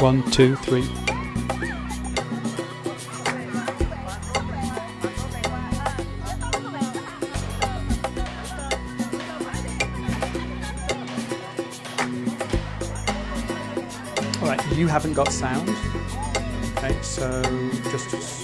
1, 2, 3. Alright, you haven't got sound. Okay, so just...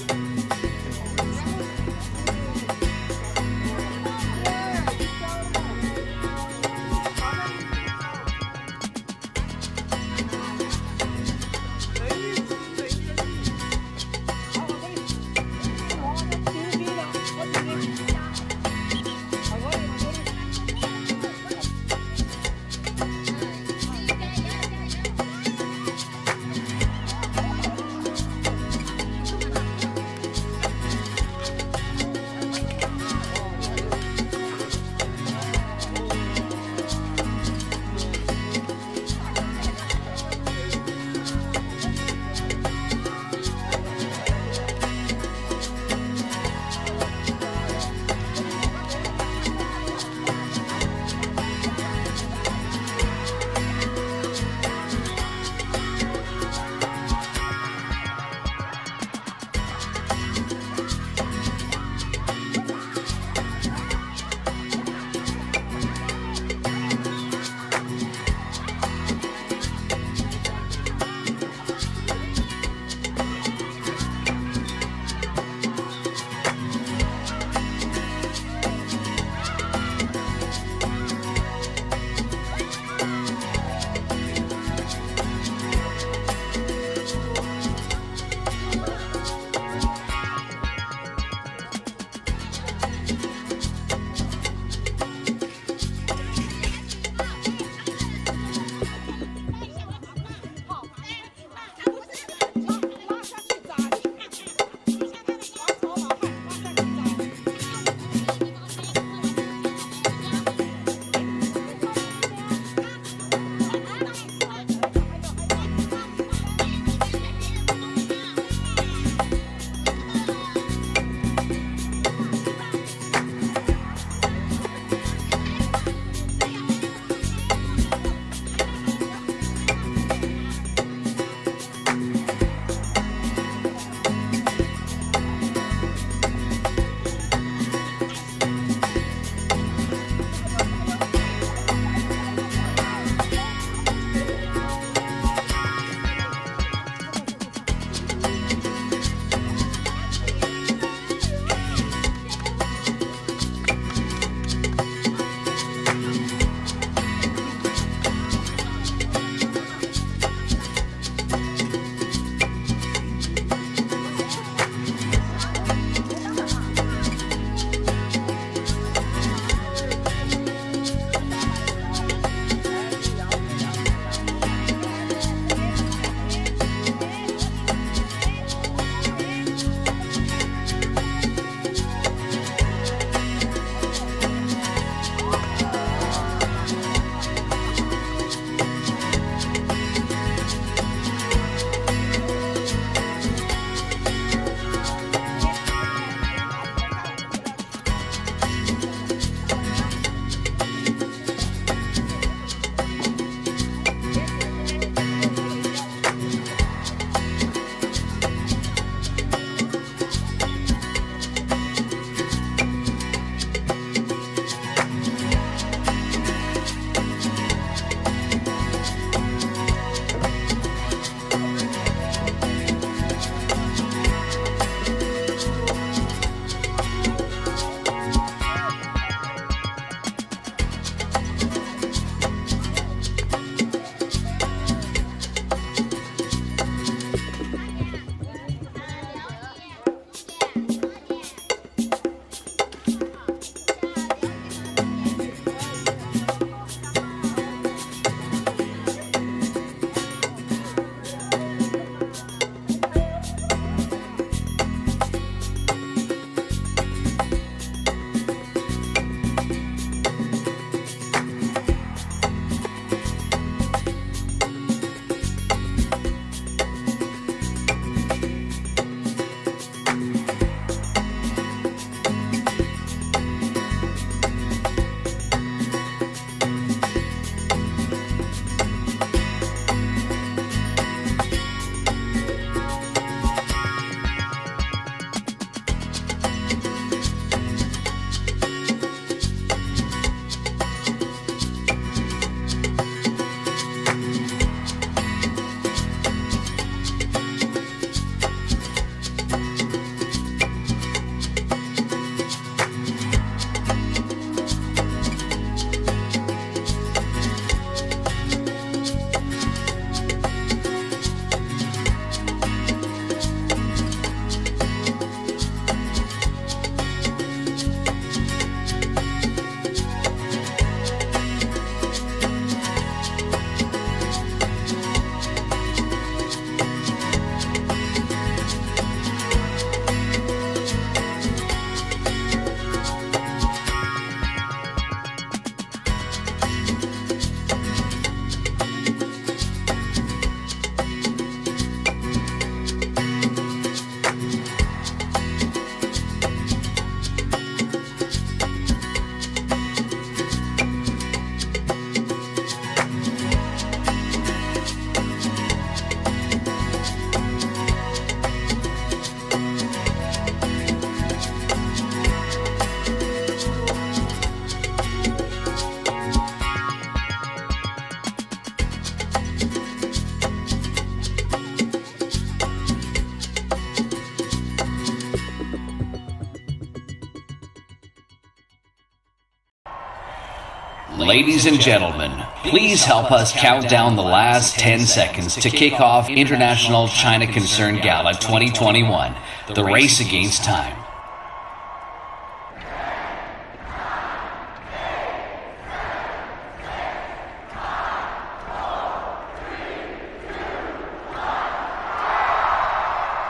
Ladies and gentlemen, please help us count down the last 10 seconds to kick off International China Concern Gala 2021, the race against time.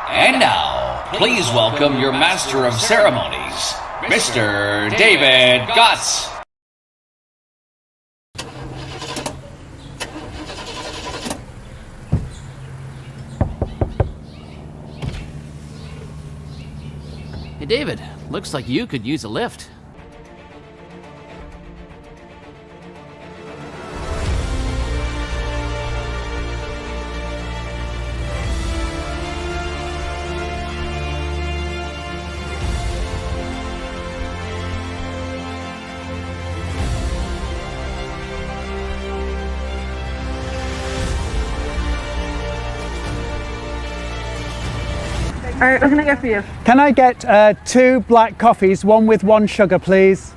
And now, please welcome your Master of Ceremonies, Mr. David Gotts. Hey David, looks like you could use a lift. All right, what can I get for you? Can I get 2 black coffees, one with 1 sugar, please?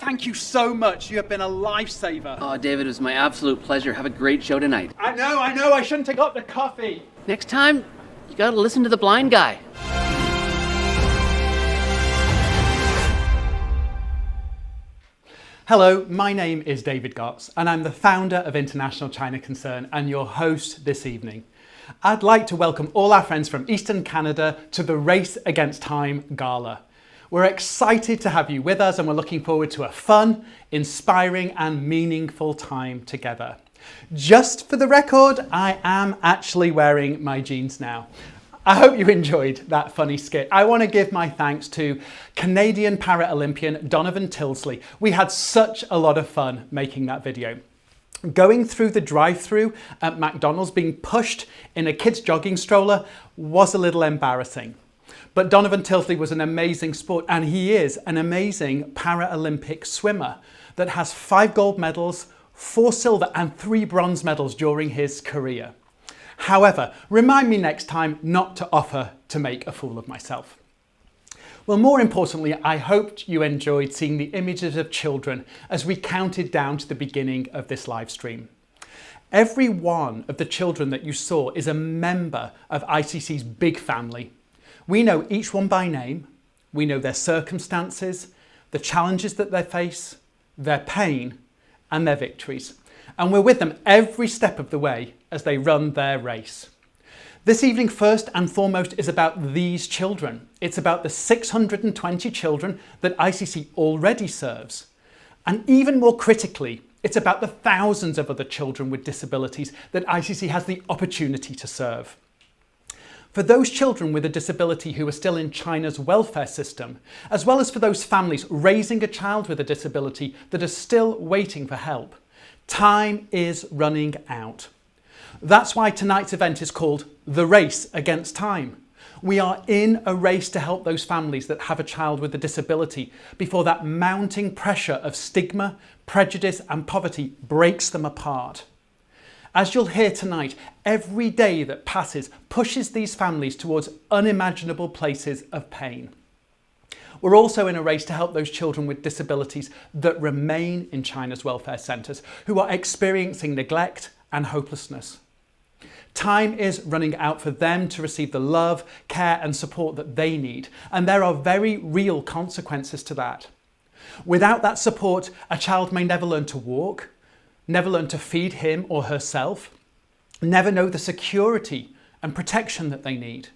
Thank you so much. You have been a lifesaver. Oh, David, it was my absolute pleasure. Have a great show tonight. I know. I shouldn't have got the coffee. Next time, you gotta listen to the blind guy. Hello, my name is David Gotts, and I'm the founder of International China Concern and your host this evening. I'd like to welcome all our friends from Eastern Canada to the Race Against Time Gala. We're excited to have you with us and we're looking forward to a fun, inspiring and meaningful time together. Just for the record, I am actually wearing my jeans now. I hope you enjoyed that funny skit. I want to give my thanks to Canadian Para-Olympian Donovan Tilsley. We had such a lot of fun making that video. Going through the drive-thru at McDonald's being pushed in a kid's jogging stroller was a little embarrassing. But Donovan Tilsley was an amazing sport, and he is an amazing Paralympic swimmer that has 5 gold medals, 4 silver and 3 bronze medals during his career. However, remind me next time not to offer to make a fool of myself. Well, more importantly, I hoped you enjoyed seeing the images of children as we counted down to the beginning of this live stream. Every one of the children that you saw is a member of ICC's big family. We know each one by name, we know their circumstances, the challenges that they face, their pain and their victories. And we're with them every step of the way as they run their race. This evening, first and foremost, is about these children. It's about the 620 children that ICC already serves. And even more critically, it's about the thousands of other children with disabilities that ICC has the opportunity to serve. For those children with a disability who are still in China's welfare system, as well as for those families raising a child with a disability that are still waiting for help, time is running out. That's why tonight's event is called The Race Against Time. We are in a race to help those families that have a child with a disability before that mounting pressure of stigma, prejudice and poverty breaks them apart. As you'll hear tonight, every day that passes pushes these families towards unimaginable places of pain. We're also in a race to help those children with disabilities that remain in China's welfare centres, who are experiencing neglect and hopelessness. Time is running out for them to receive the love, care and support that they need, and there are very real consequences to that. Without that support, a child may never learn to walk, never learn to feed him or herself, never know the security and protection that they need,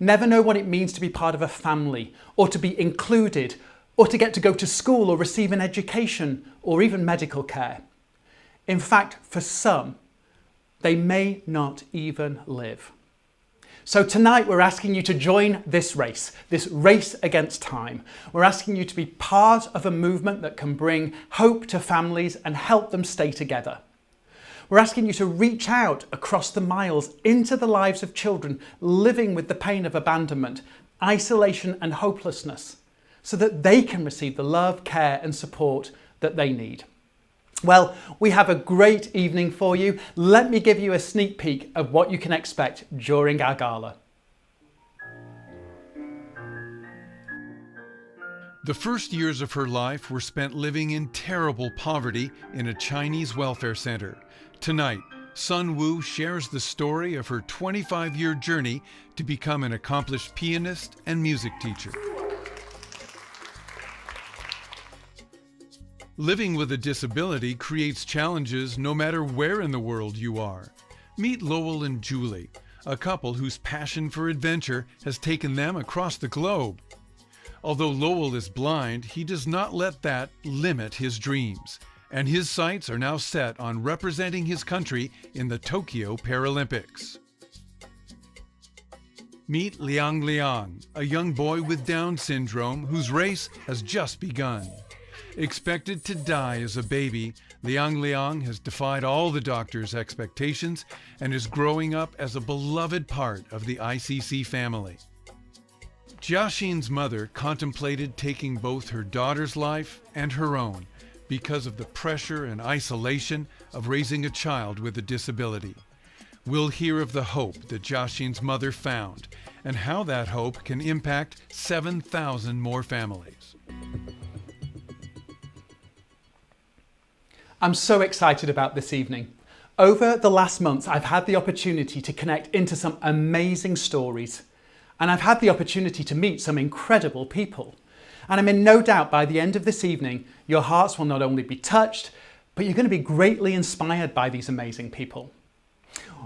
never know what it means to be part of a family or to be included or to get to go to school or receive an education or even medical care. In fact, for some, they may not even live. So tonight we're asking you to join this race against time. We're asking you to be part of a movement that can bring hope to families and help them stay together. We're asking you to reach out across the miles into the lives of children living with the pain of abandonment isolation and hopelessness, so that they can receive the love, care and support that they need. Well, we have a great evening for you. Let me give you a sneak peek of what you can expect during our gala. The first years of her life were spent living in terrible poverty in a Chinese welfare center. Tonight, Sun Wu shares the story of her 25-year journey to become an accomplished pianist and music teacher. Living with a disability creates challenges no matter where in the world you are. Meet Lowell and Julie, a couple whose passion for adventure has taken them across the globe. Although Lowell is blind, he does not let that limit his dreams, and his sights are now set on representing his country in the Tokyo Paralympics. Meet Liang, a young boy with Down syndrome whose race has just begun. Expected to die as a baby, Liang has defied all the doctor's expectations and is growing up as a beloved part of the ICC family. Jiaxin's mother contemplated taking both her daughter's life and her own because of the pressure and isolation of raising a child with a disability. We'll hear of the hope that Jiaxin's mother found and how that hope can impact 7,000 more families. I'm so excited about this evening. Over the last months, I've had the opportunity to connect into some amazing stories, and I've had the opportunity to meet some incredible people. And I'm in no doubt by the end of this evening, your hearts will not only be touched, but you're going to be greatly inspired by these amazing people.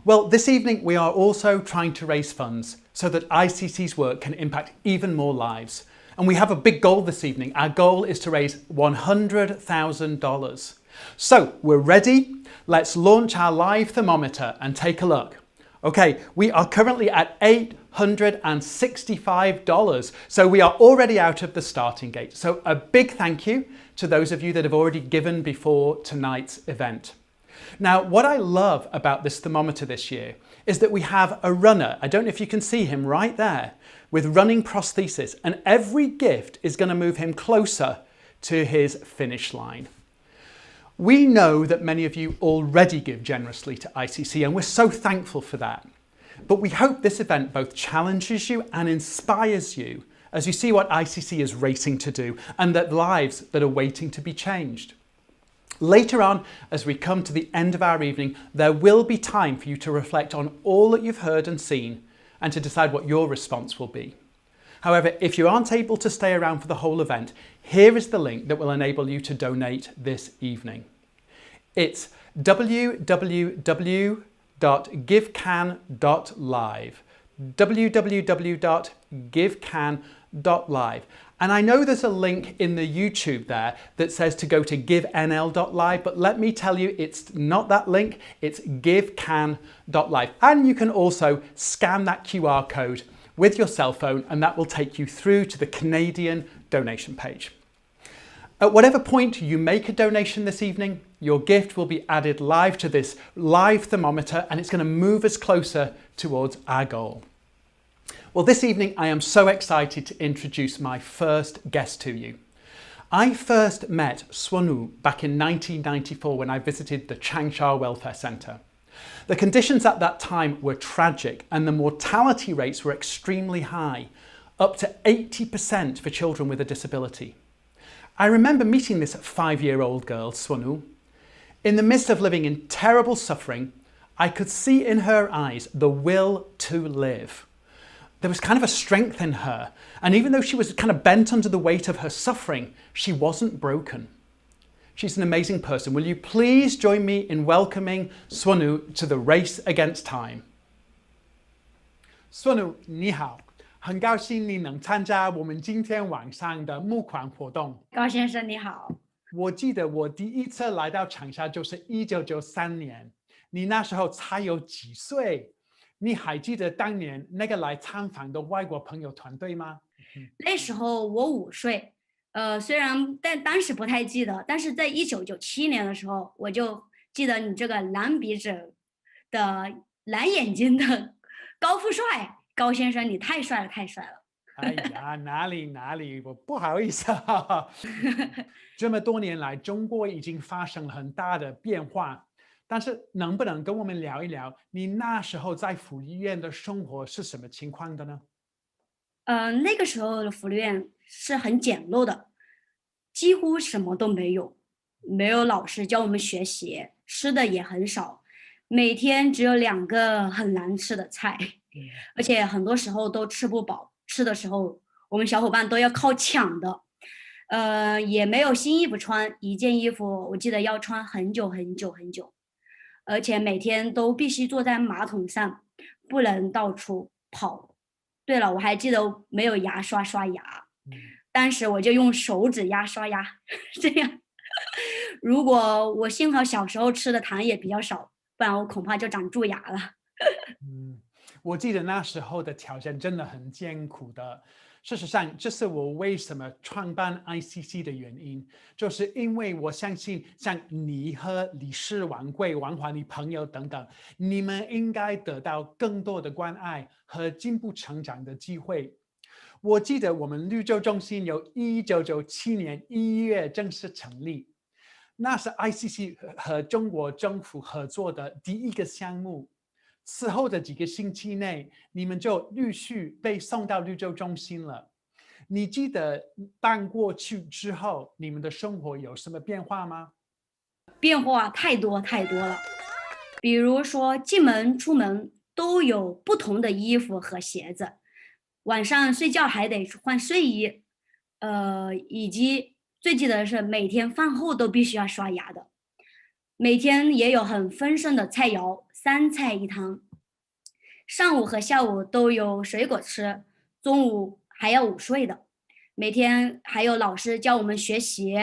Well, this evening we are also trying to raise funds so that ICC's work can impact even more lives. And we have a big goal this evening. Our goal is to raise $100,000. So we're ready. Let's launch our live thermometer and take a look. Okay, we are currently at $865. So we are already out of the starting gate. So a big thank you to those of you that have already given before tonight's event. Now, what I love about this thermometer this year is that we have a runner. I don't know if you can see him right there with running prosthesis, and every gift is going to move him closer to his finish line. We know that many of you already give generously to ICC, and we're so thankful for that. But we hope this event both challenges you and inspires you as you see what ICC is racing to do and that lives that are waiting to be changed. Later on, as we come to the end of our evening, there will be time for you to reflect on all that you've heard and seen and to decide what your response will be. However, if you aren't able to stay around for the whole event, here is the link that will enable you to donate this evening. It's www.givecan.live, www.givecan.live. And I know there's a link in the YouTube there that says to go to givenl.live, but let me tell you, it's not that link, it's givecan.live. And you can also scan that QR code with your cell phone, and that will take you through to the Canadian donation page. At whatever point you make a donation this evening, your gift will be added live to this live thermometer, and it's going to move us closer towards our goal. Well, this evening I am so excited to introduce my first guest to you. I first met Swanu back in 1994 when I visited the Changsha Welfare Centre. The conditions at that time were tragic and the mortality rates were extremely high, up to 80% for children with a disability. I remember meeting this 5-year-old girl, Swanu. In the midst of living in terrible suffering, I could see in her eyes the will to live. There was kind of a strength in her, and even though she was kind of bent under the weight of her suffering, she wasn't broken. She's an amazing person. Will you please join me in welcoming Swanu to the Race Against Time? Swanu, 你好，很高兴你能参加我们今天晚上的募款活动。高先生你好，我记得我第一次来到长沙就是1993年，你那时候才有几岁？你还记得当年那个来参访的外国朋友团队吗？那时候我5岁，虽然但当时不太记得，但是在1997年的时候，我就记得你这个蓝鼻子的蓝眼睛的高富帅高先生，你太帅了，太帅了。哎呀，哪里，我不好意思啊。这么多年来，中国已经发生了很大的变化，但是能不能跟我们聊一聊你那时候在福利院的生活是什么情况的呢？那个时候的福利院是很简陋的，几乎什么都没有，没有老师教我们学习，吃的也很少，每天只有2个很难吃的菜，而且很多时候都吃不饱，吃的时候我们小伙伴都要靠抢的，也没有新衣服穿，一件衣服我记得要穿很久很久很久，而且每天都必须坐在马桶上，不能到处跑。对了，我还记得没有牙刷刷牙，当时我就用手指压刷牙，这样。如果我幸好小时候吃的糖也比较少，不然我恐怕就长蛀牙了。嗯，我记得那时候的条件真的很艰苦的。事实上，这是我为什么创办 ICC 的原因，就是因为我相信，像你和李氏、王贵、王华你朋友等等，你们应该得到更多的关爱和进步成长的机会。我记得我们绿洲中心由1997年1月正式成立，那是 ICC 和中国政府合作的第一个项目。此后的几个星期内，你们就陆续被送到绿洲中心了。你记得搬过去之后，你们的生活有什么变化吗？变化太多太多了，比如说进门出门都有不同的衣服和鞋子，晚上睡觉还得换睡衣，以及最记得的是每天饭后都必须要刷牙的，每天也有很丰盛的菜肴，3菜1汤，上午和下午都有水果吃，中午还要午睡的，每天还有老师教我们学习、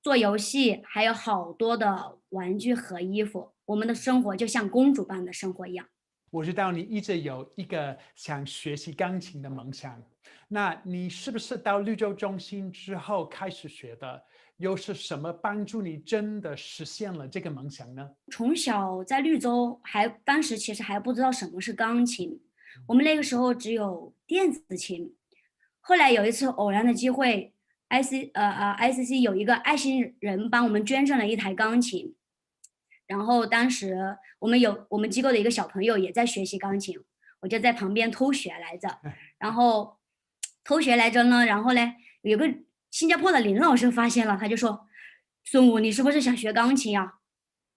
做游戏，还有好多的玩具和衣服。我们的生活就像公主般的生活一样。我知道你一直有一个想学习钢琴的梦想，那你是不是到绿洲中心之后开始学的？又是什么帮助你真的实现了这个梦想呢？从小在绿洲当时其实还不知道什么是钢琴，我们那个时候只有电子琴。后来有一次偶然的机会，ICC 有一个爱心人帮我们捐赠了一台钢琴，然后当时我们机构的一个小朋友也在学习钢琴，我就在旁边偷学来着，然后偷学来着呢，然后呢，有个新加坡的林老师发现了，他就说：“孙武，你是不是想学钢琴呀？”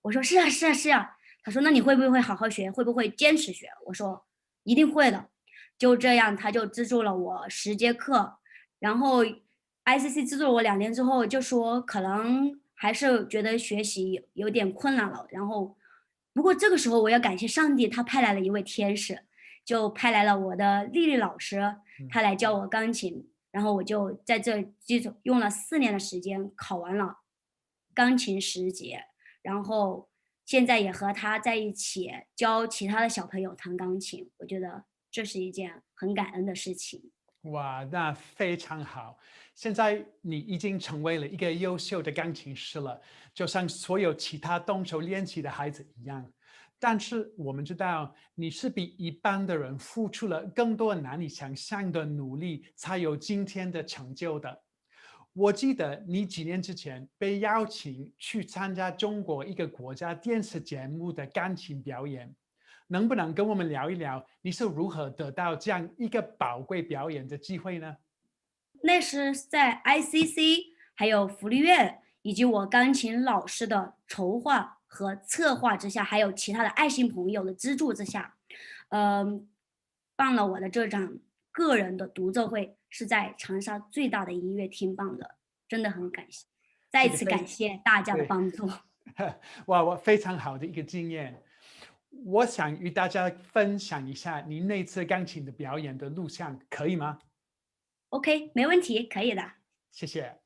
我说：“是啊，是啊，是啊。”他说：“那你会不会好好学？会不会坚持学？”我说：“一定会的。”就这样，他就资助了我10节课，然后 ICC 资助了我2年之后，就说可能还是觉得学习有点困难了。然后，不过这个时候我要感谢上帝，他派来了一位天使，就派来了我的丽丽老师，他来教我钢琴。然后我就在这用了4年的时间考完了钢琴10节，然后现在也和他在一起教其他的小朋友弹钢琴，我觉得这是一件很感恩的事情。哇，那非常好！现在你已经成为了一个优秀的钢琴师了，就像所有其他动手练习的孩子一样。但是我们知道，你是比一般的人付出了更多难以想象的努力，才有今天的成就的。我记得你几年之前被邀请去参加中国一个国家电视节目的钢琴表演，能不能跟我们聊一聊你是如何得到这样一个宝贵表演的机会呢？那是在 ICC 还有福利院以及我钢琴老师的筹划和策划之下，还有其他的爱心朋友的资助之下，嗯，办了我的这场个人的独奏会，是在长沙最大的音乐厅办的，真的很感谢，再一次感谢大家的对，帮助。哇，我非常好的一个经验。我想与大家分享一下你那次钢琴的表演的录像，可以吗？OK，没问题，可以的。谢谢。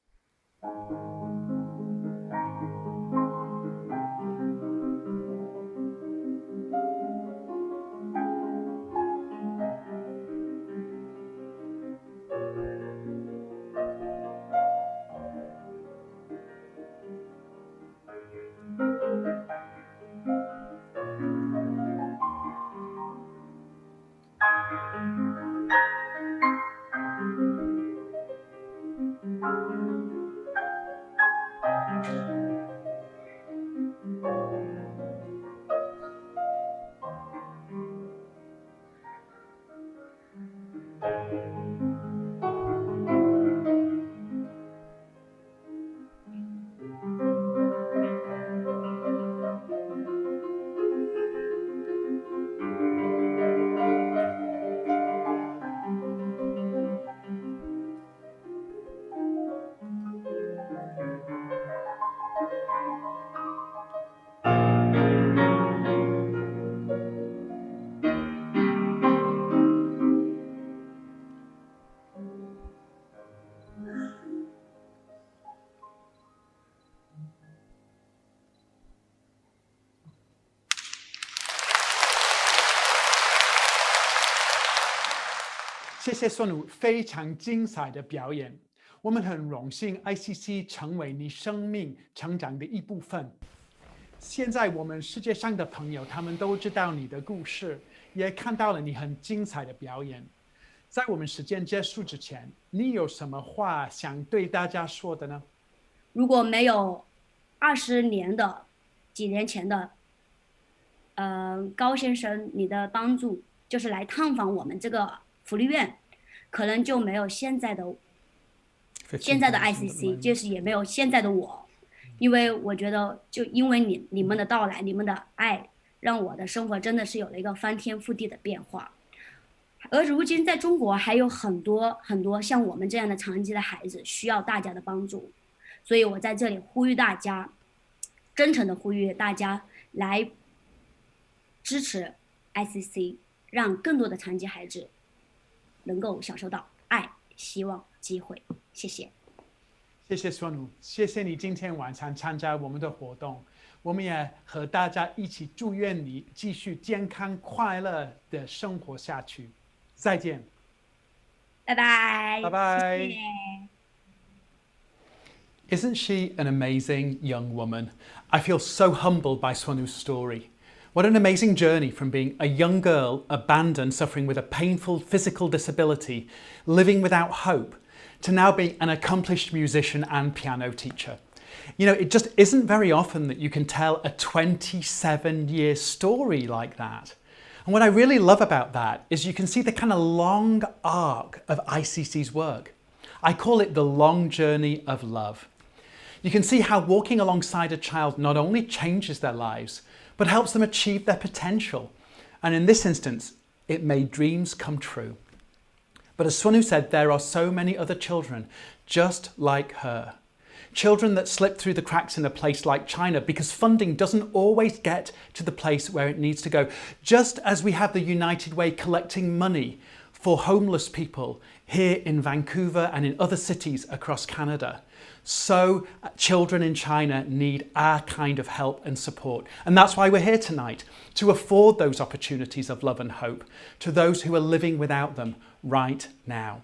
谢谢孙武非常精彩的表演。我们很荣幸 ICC 成为你生命成长的一部分。现在我们世界上的朋友，他们都知道你的故事，也看到了你很精彩的表演。在我们时间结束之前，你有什么话想对大家说的呢？如果没有几年前的高先生你的帮助，就是来探访我们这个福利院，可能就没有现在的 ICC， 就是也没有现在的我。因为我觉得就因为你们的到来，你们的爱，让我的生活真的是有了一个翻天覆地的变化。而如今在中国还有很多很多像我们这样的残疾的孩子需要大家的帮助，所以我在这里呼吁大家，真诚的呼吁大家来支持 ICC， 让更多的残疾孩子能够享受到爱、希望、机会。谢谢。谢谢孙武，谢谢你今天晚上参加我们的活动。我们也和大家一起祝愿你继续健康快乐的生活下去。再见。拜拜。拜拜。谢谢。Isn't she an amazing young woman? I feel so humbled by Swanu's story. What an amazing journey from being a young girl abandoned, suffering with a painful physical disability, living without hope, to now being an accomplished musician and piano teacher. You know, it just isn't very often that you can tell a 27-year story like that. And what I really love about that is you can see the kind of long arc of ICC's work. I call it the long journey of love. You can see how walking alongside a child not only changes their lives, but helps them achieve their potential. And in this instance, it made dreams come true. But as Swanu said, there are so many other children just like her. Children that slip through the cracks in a place like China because funding doesn't always get to the place where it needs to go. Just as we have the United Way collecting money for homeless people here in Vancouver and in other cities across Canada, so children in China need our kind of help and support. And that's why we're here tonight, to afford those opportunities of love and hope to those who are living without them right now.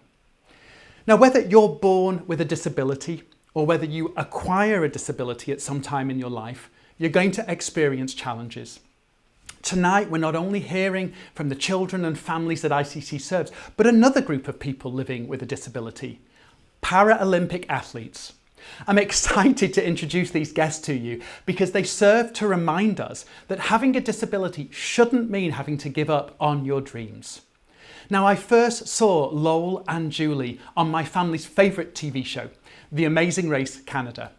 Now, whether you're born with a disability or whether you acquire a disability at some time in your life, you're going to experience challenges. Tonight, we're not only hearing from the children and families that ICC serves, but another group of people living with a disability, Paralympic athletes. I'm excited to introduce these guests to you because they serve to remind us that having a disability shouldn't mean having to give up on your dreams. Now, I first saw Lowell and Julie on my family's favourite TV show, The Amazing Race Canada.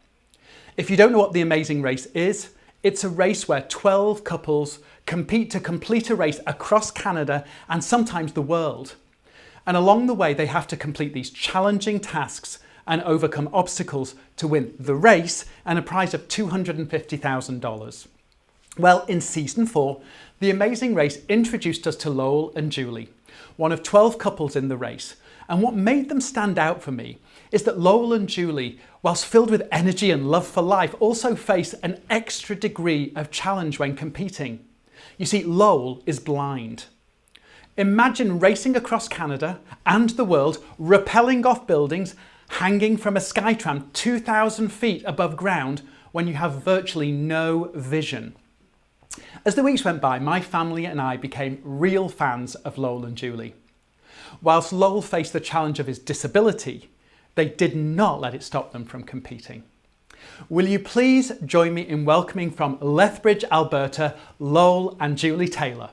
If you don't know what The Amazing Race is, it's a race where 12 couples compete to complete a race across Canada and sometimes the world. And along the way, they have to complete these challenging tasks and overcome obstacles to win the race and a prize of $250,000. Well, in season 4, The Amazing Race introduced us to Lowell and Julie, one of 12 couples in the race. And what made them stand out for me is that Lowell and Julie, whilst filled with energy and love for life, also face an extra degree of challenge when competing. You see, Lowell is blind. Imagine racing across Canada and the world, rappelling off buildings, hanging from a skytram 2,000 feet above ground when you have virtually no vision. As the weeks went by, my family and I became real fans of Lowell and Julie. Whilst Lowell faced the challenge of his disability, they did not let it stop them from competing. Will you please join me in welcoming from Lethbridge, Alberta, Lowell and Julie Taylor.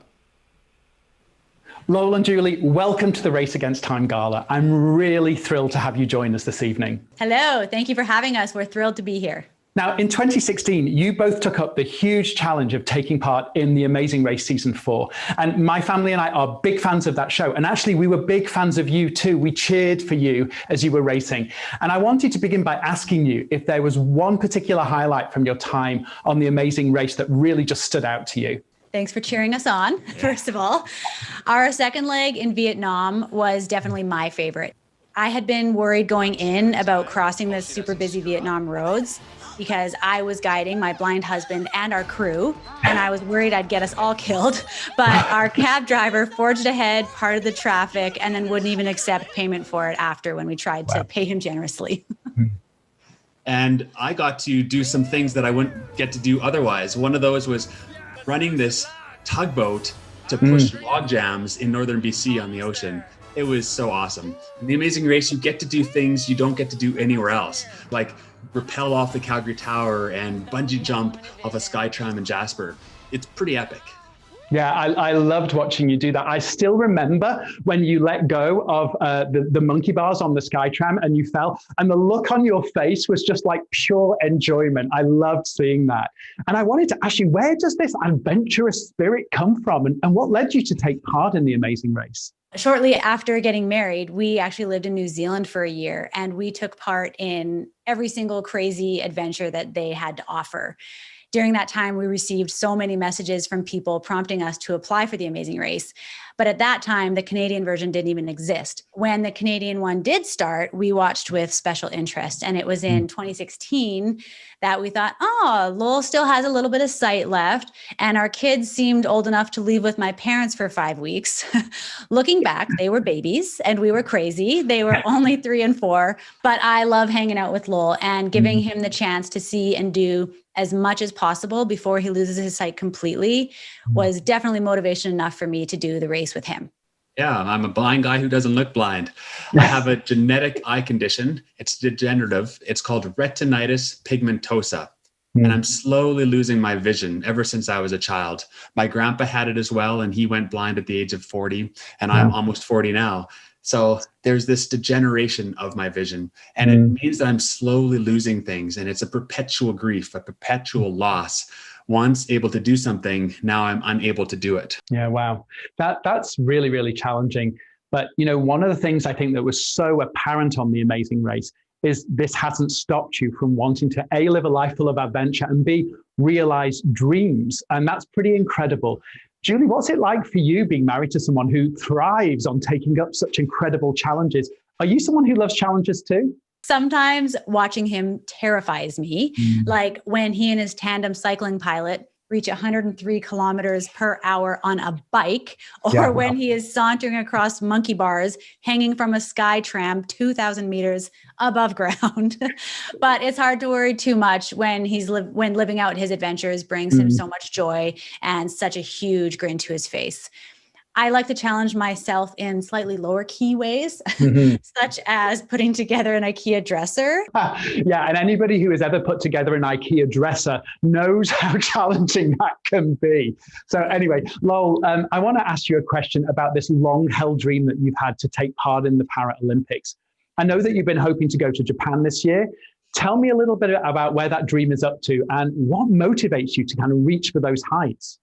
Lowell and Julie, welcome to the Race Against Time Gala. I'm really thrilled to have you join us this evening. Hello, thank you for having us. We're thrilled to be here. Now, in 2016, you both took up the huge challenge of taking part in The Amazing Race Season 4. And my family and I are big fans of that show. And actually, we were big fans of you too. We cheered for you as you were racing. And I wanted to begin by asking you if there was one particular highlight from your time on The Amazing Race that really just stood out to you. Thanks for cheering us on, first of all. Our second leg in Vietnam was definitely my favorite. I had been worried going in about crossing the super busy Vietnam roads. because I was guiding my blind husband and our crew, and I was worried I'd get us all killed. But our cab driver forged ahead, parted the traffic, and then wouldn't even accept payment for it after when we tried to pay him generously. And I got to do some things that I wouldn't get to do otherwise. One of those was running this tugboat to push log jams in northern BC on the ocean. It was so awesome. In the Amazing Race, you get to do things you don't get to do anywhere else, like rappel off the Calgary Tower and bungee jump off a Skytram in Jasper. It's pretty epic. Yeah, I loved watching you do that. I still remember when you let go of the monkey bars on the Skytram and you fell, and the look on your face was just like pure enjoyment. I loved seeing that. And I wanted to ask you, where does this adventurous spirit come from, and what led you to take part in the Amazing Race? Shortly after getting married, we actually lived in New Zealand for a year, and we took part in every single crazy adventure that they had to offer. During that time, we received so many messages from people prompting us to apply for the Amazing Race. But at that time, the Canadian version didn't even exist. When the Canadian one did start, we watched with special interest. And it was in 2016 that we thought, oh, Lowell still has a little bit of sight left. And our kids seemed old enough to leave with my parents for 5 weeks. Looking back, they were babies and we were crazy. They were only 3 and 4. But I love hanging out with Lowell and giving him the chance to see and do as much as possible before he loses his sight completely was definitely motivation enough for me to do the race with him. Yeah, I'm a blind guy who doesn't look blind. I have a genetic eye condition. It's degenerative. It's called retinitis pigmentosa. And I'm slowly losing my vision ever since I was a child. My grandpa had it as well, and he went blind at the age of 40, and I'm almost 40 now. So there's this degeneration of my vision, and it means that I'm slowly losing things, and it's a perpetual grief, a perpetual loss. Once able to do something, now I'm unable to do it. Yeah, wow. That's really, really challenging. But, you know, one of the things I think that was so apparent on The Amazing Race is this hasn't stopped you from wanting to A, live a life full of adventure, and B, realize dreams. And that's pretty incredible. Julie, what's it like for you being married to someone who thrives on taking up such incredible challenges? Are you someone who loves challenges too? Sometimes watching him terrifies me, like when he and his tandem cycling pilot reach 103 kilometers per hour on a bike, or when he is sauntering across monkey bars hanging from a sky tram 2,000 meters above ground. But it's hard to worry too much when when living out his adventures brings him so much joy and such a huge grin to his face. I like to challenge myself in slightly lower key ways, such as putting together an IKEA dresser. Yeah, and anybody who has ever put together an IKEA dresser knows how challenging that can be. So anyway, Lowell, I want to ask you a question about this long-held dream that you've had to take part in the Paralympics. I know that you've been hoping to go to Japan this year. Tell me a little bit about where that dream is up to and what motivates you to kind of reach for those heights.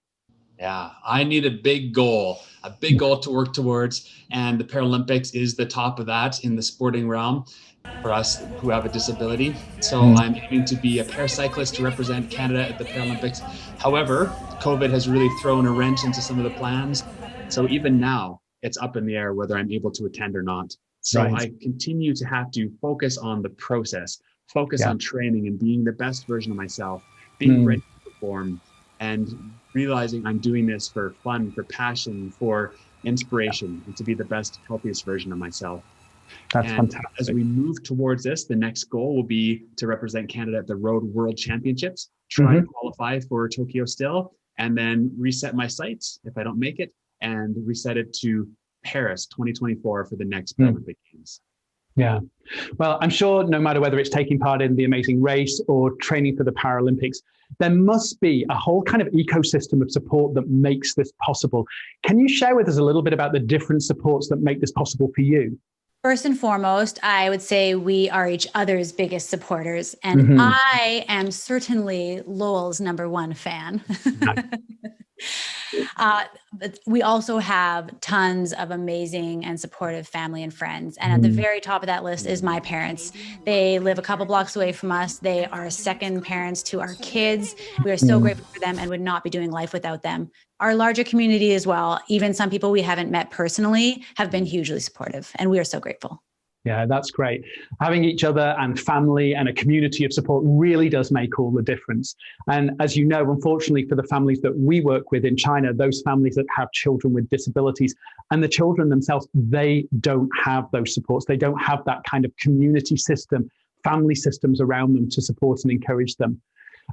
Yeah, I need a big goal to work towards. And the Paralympics is the top of that in the sporting realm for us who have a disability. So I'm aiming to be a paracyclist to represent Canada at the Paralympics. However, COVID has really thrown a wrench into some of the plans. So even now, it's up in the air whether I'm able to attend or not. So I continue to have to focus on the process, focus on training and being the best version of myself, being ready to perform, and realizing I'm doing this for fun, for passion, for inspiration, and to be the best, healthiest version of myself. That's fantastic. As we move towards this, the next goal will be to represent Canada at the Road World Championships, try and qualify for Tokyo still, and then reset my sights if I don't make it, and reset it to Paris 2024 for the next Paralympic Games. Yeah. Well, I'm sure no matter whether it's taking part in the Amazing Race or training for the Paralympics, there must be a whole kind of ecosystem of support that makes this possible. Can you share with us a little bit about the different supports that make this possible for you? First and foremost, I would say we are each other's biggest supporters. And I am certainly Lowell's #1 fan. But we also have tons of amazing and supportive family and friends. And at the very top of that list is my parents. They live a couple blocks away from us. They are second parents to our kids. We are so grateful for them and would not be doing life without them. Our larger community as well, even some people we haven't met personally, have been hugely supportive. And we are so grateful. Yeah, that's great. Having each other and family and a community of support really does make all the difference. And as you know, unfortunately for the families that we work with in China, those families that have children with disabilities and the children themselves, they don't have those supports. They don't have that kind of community system, family systems around them to support and encourage them.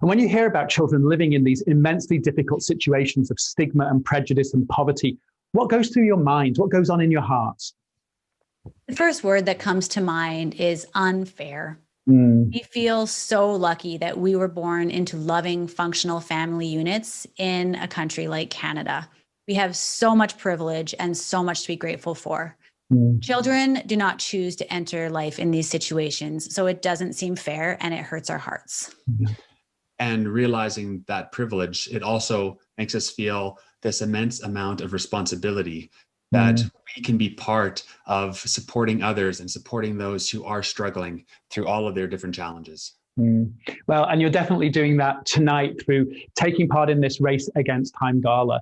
And when you hear about children living in these immensely difficult situations of stigma and prejudice and poverty, what goes through your mind? What goes on in your hearts? The first word that comes to mind is unfair. We feel so lucky that we were born into loving, functional family units in a country like Canada. We have so much privilege and so much to be grateful for. Children do not choose to enter life in these situations, so it doesn't seem fair and it hurts our hearts. And realizing that privilege, it also makes us feel this immense amount of responsibility that we can be part of supporting others and supporting those who are struggling through all of their different challenges. Well, and you're definitely doing that tonight through taking part in this Race Against Time Gala.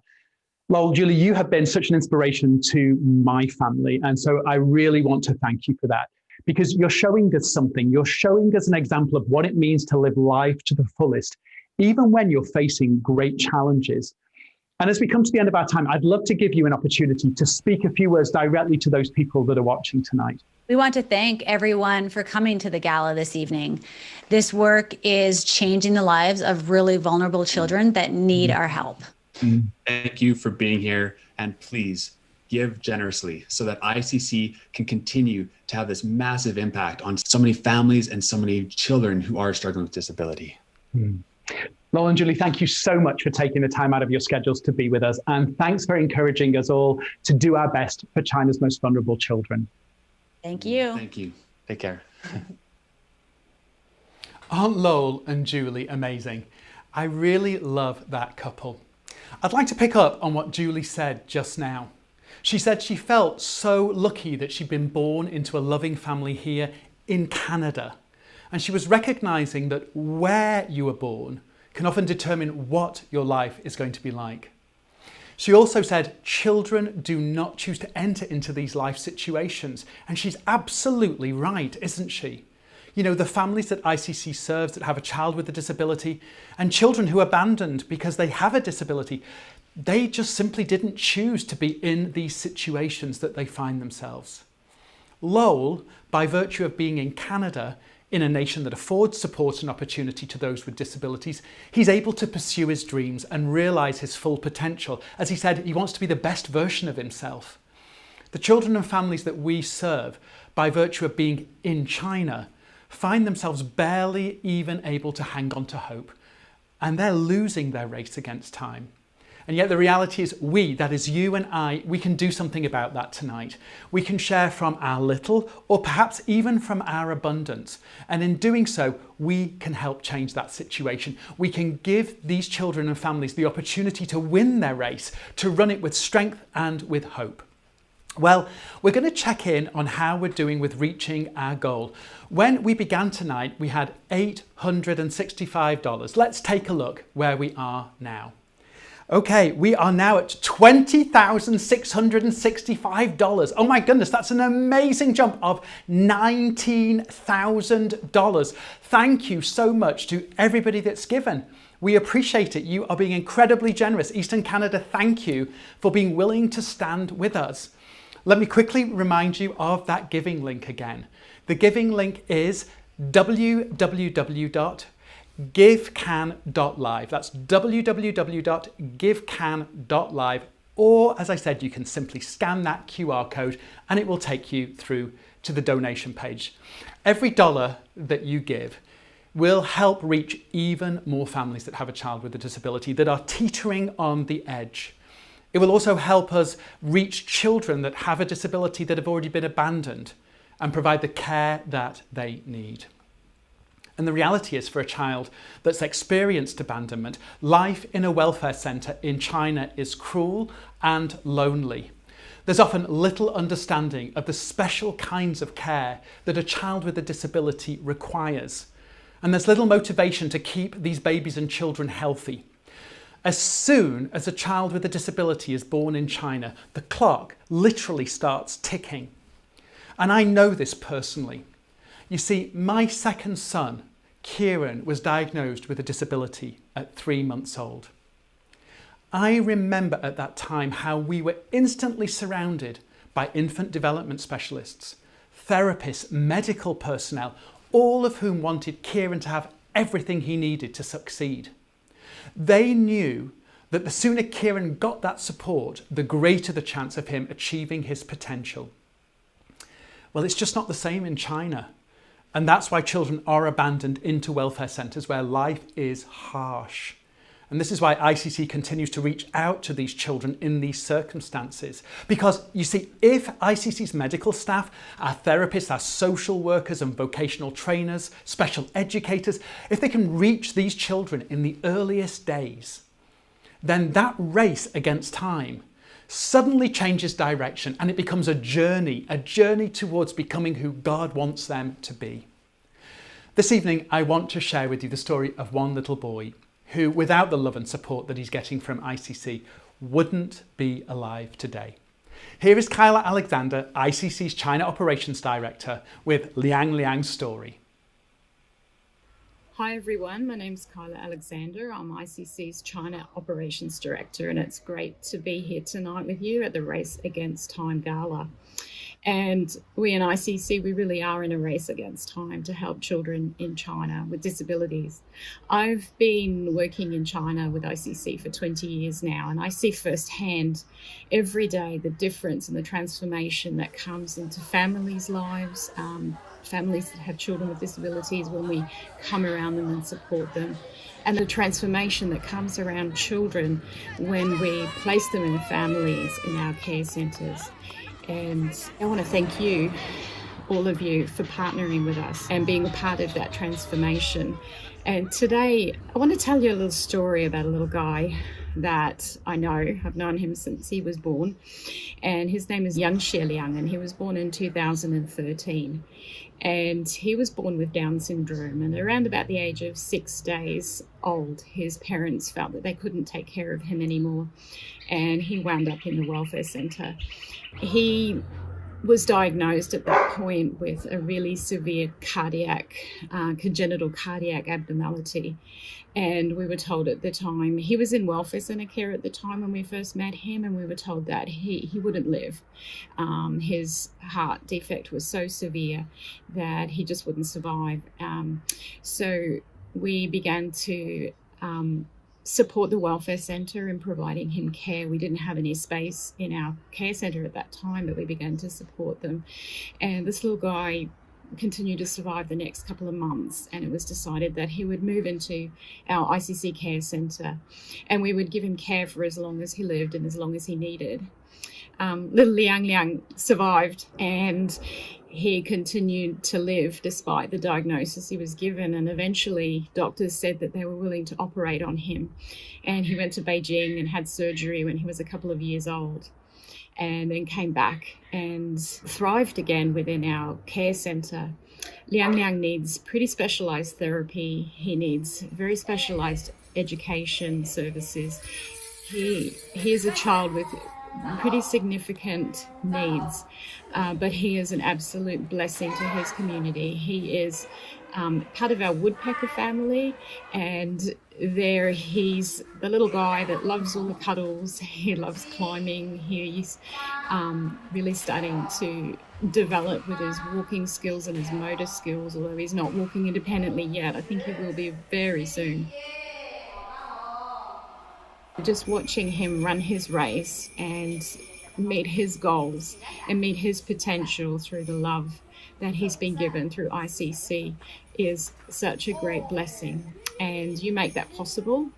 Lowell, Julie, you have been such an inspiration to my family. And so I really want to thank you for that, because you're showing us something. You're showing us an example of what it means to live life to the fullest, even when you're facing great challenges. And as we come to the end of our time, I'd love to give you an opportunity to speak a few words directly to those people that are watching tonight. We want to thank everyone for coming to the gala this evening. This work is changing the lives of really vulnerable children that need our help. Thank you for being here, and please give generously so that ICC can continue to have this massive impact on so many families and so many children who are struggling with disability. Lowell and Julie, thank you so much for taking the time out of your schedules to be with us. And thanks for encouraging us all to do our best for China's most vulnerable children. Thank you. Thank you. Take care. Aren't Lowell and Julie amazing? I really love that couple. I'd like to pick up on what Julie said just now. She said she felt so lucky that she'd been born into a loving family here in Canada. And she was recognizing that where you were born can often determine what your life is going to be like. She also said children do not choose to enter into these life situations. And she's absolutely right, isn't she? You know, the families that ICC serves that have a child with a disability and children who are abandoned because they have a disability, they just simply didn't choose to be in these situations that they find themselves. Lowell, by virtue of being in Canada, in a nation that affords support and opportunity to those with disabilities, he's able to pursue his dreams and realise his full potential. As he said, he wants to be the best version of himself. The children and families that we serve, by virtue of being in China, find themselves barely even able to hang on to hope. And they're losing their race against time. And yet the reality is we, that is you and I, we can do something about that tonight. We can share from our little, or perhaps even from our abundance. And in doing so, we can help change that situation. We can give these children and families the opportunity to win their race, to run it with strength and with hope. Well, we're going to check in on how we're doing with reaching our goal. When we began tonight, we had $865. Let's take a look where we are now. Okay, we are now at $20,665. Oh my goodness, that's an amazing jump of $19,000. Thank you so much to everybody that's given. We appreciate it. You are being incredibly generous. Eastern Canada, thank you for being willing to stand with us. Let me quickly remind you of that giving link again. The giving link is www.givecan.live. That's www.givecan.live. Or, as I said, you can simply scan that QR code and it will take you through to the donation page. Every dollar that you give will help reach even more families that have a child with a disability that are teetering on the edge. It will also help us reach children that have a disability that have already been abandoned and provide the care that they need. And the reality is, for a child that's experienced abandonment, life in a welfare centre in China is cruel and lonely. There's often little understanding of the special kinds of care that a child with a disability requires. And there's little motivation to keep these babies and children healthy. As soon as a child with a disability is born in China, the clock literally starts ticking. And I know this personally. You see, my second son, Kieran, was diagnosed with a disability at 3 months old. I remember at that time how we were instantly surrounded by infant development specialists, therapists, medical personnel, all of whom wanted Kieran to have everything he needed to succeed. They knew that the sooner Kieran got that support, the greater the chance of him achieving his potential. Well, it's just not the same in China. And that's why children are abandoned into welfare centres where life is harsh. And this is why ICC continues to reach out to these children in these circumstances. Because you see, if ICC's medical staff, our therapists, our social workers and vocational trainers, special educators, if they can reach these children in the earliest days, then that race against time suddenly changes direction and it becomes a journey towards becoming who God wants them to be. This evening, I want to share with you the story of one little boy who, without the love and support that he's getting from ICC, wouldn't be alive today. Here is Gala Alexander, ICC's China Operations Director, with Liang's story. Hi everyone, my name's Gala Alexander. I'm ICC's China Operations Director, and it's great to be here tonight with you at the Race Against Time Gala. And we in ICC, we really are in a race against time to help children in China with disabilities. I've been working in China with ICC for 20 years now, and I see firsthand every day the difference and the transformation that comes into families' lives, families that have children with disabilities when we come around them and support them, and the transformation that comes around children when we place them in families in our care centres. And I want to thank you, all of you, for partnering with us and being a part of that transformation. And today, I want to tell you a little story about a little guy that I know. I've known him since he was born. And his name is Liang, and he was born in 2013. And he was born with Down syndrome. And around about the age of 6 days old, his parents felt that they couldn't take care of him anymore. And he wound up in the welfare centre. He was diagnosed at that point with a really severe congenital cardiac abnormality. And we were told at the time, he was in welfare centre care at the time when we first met him, and we were told that he wouldn't live. His heart defect was so severe that he just wouldn't survive. So we began to support the welfare centre in providing him care. We didn't have any space in our care centre at that time, but we began to support them. And this little guy continued to survive the next couple of months, and it was decided that he would move into our ICC care centre and we would give him care for as long as he lived and as long as he needed. Little Liang survived, and he continued to live despite the diagnosis he was given, and eventually doctors said that they were willing to operate on him. And he went to Beijing and had surgery when he was a couple of years old, and then came back and thrived again within our care centre. Liang needs pretty specialised therapy. He needs very specialised education services. He is a child with pretty significant needs, but he is an absolute blessing to his community. He is part of our woodpecker family, and there he's the little guy that loves all the cuddles. He loves climbing. He's really starting to develop with his walking skills and his motor skills, although he's not walking independently yet. I think he will be very soon. Just watching him run his race and meet his goals and meet his potential through the love that he's been given through ICC is such a great blessing. And you make that possible.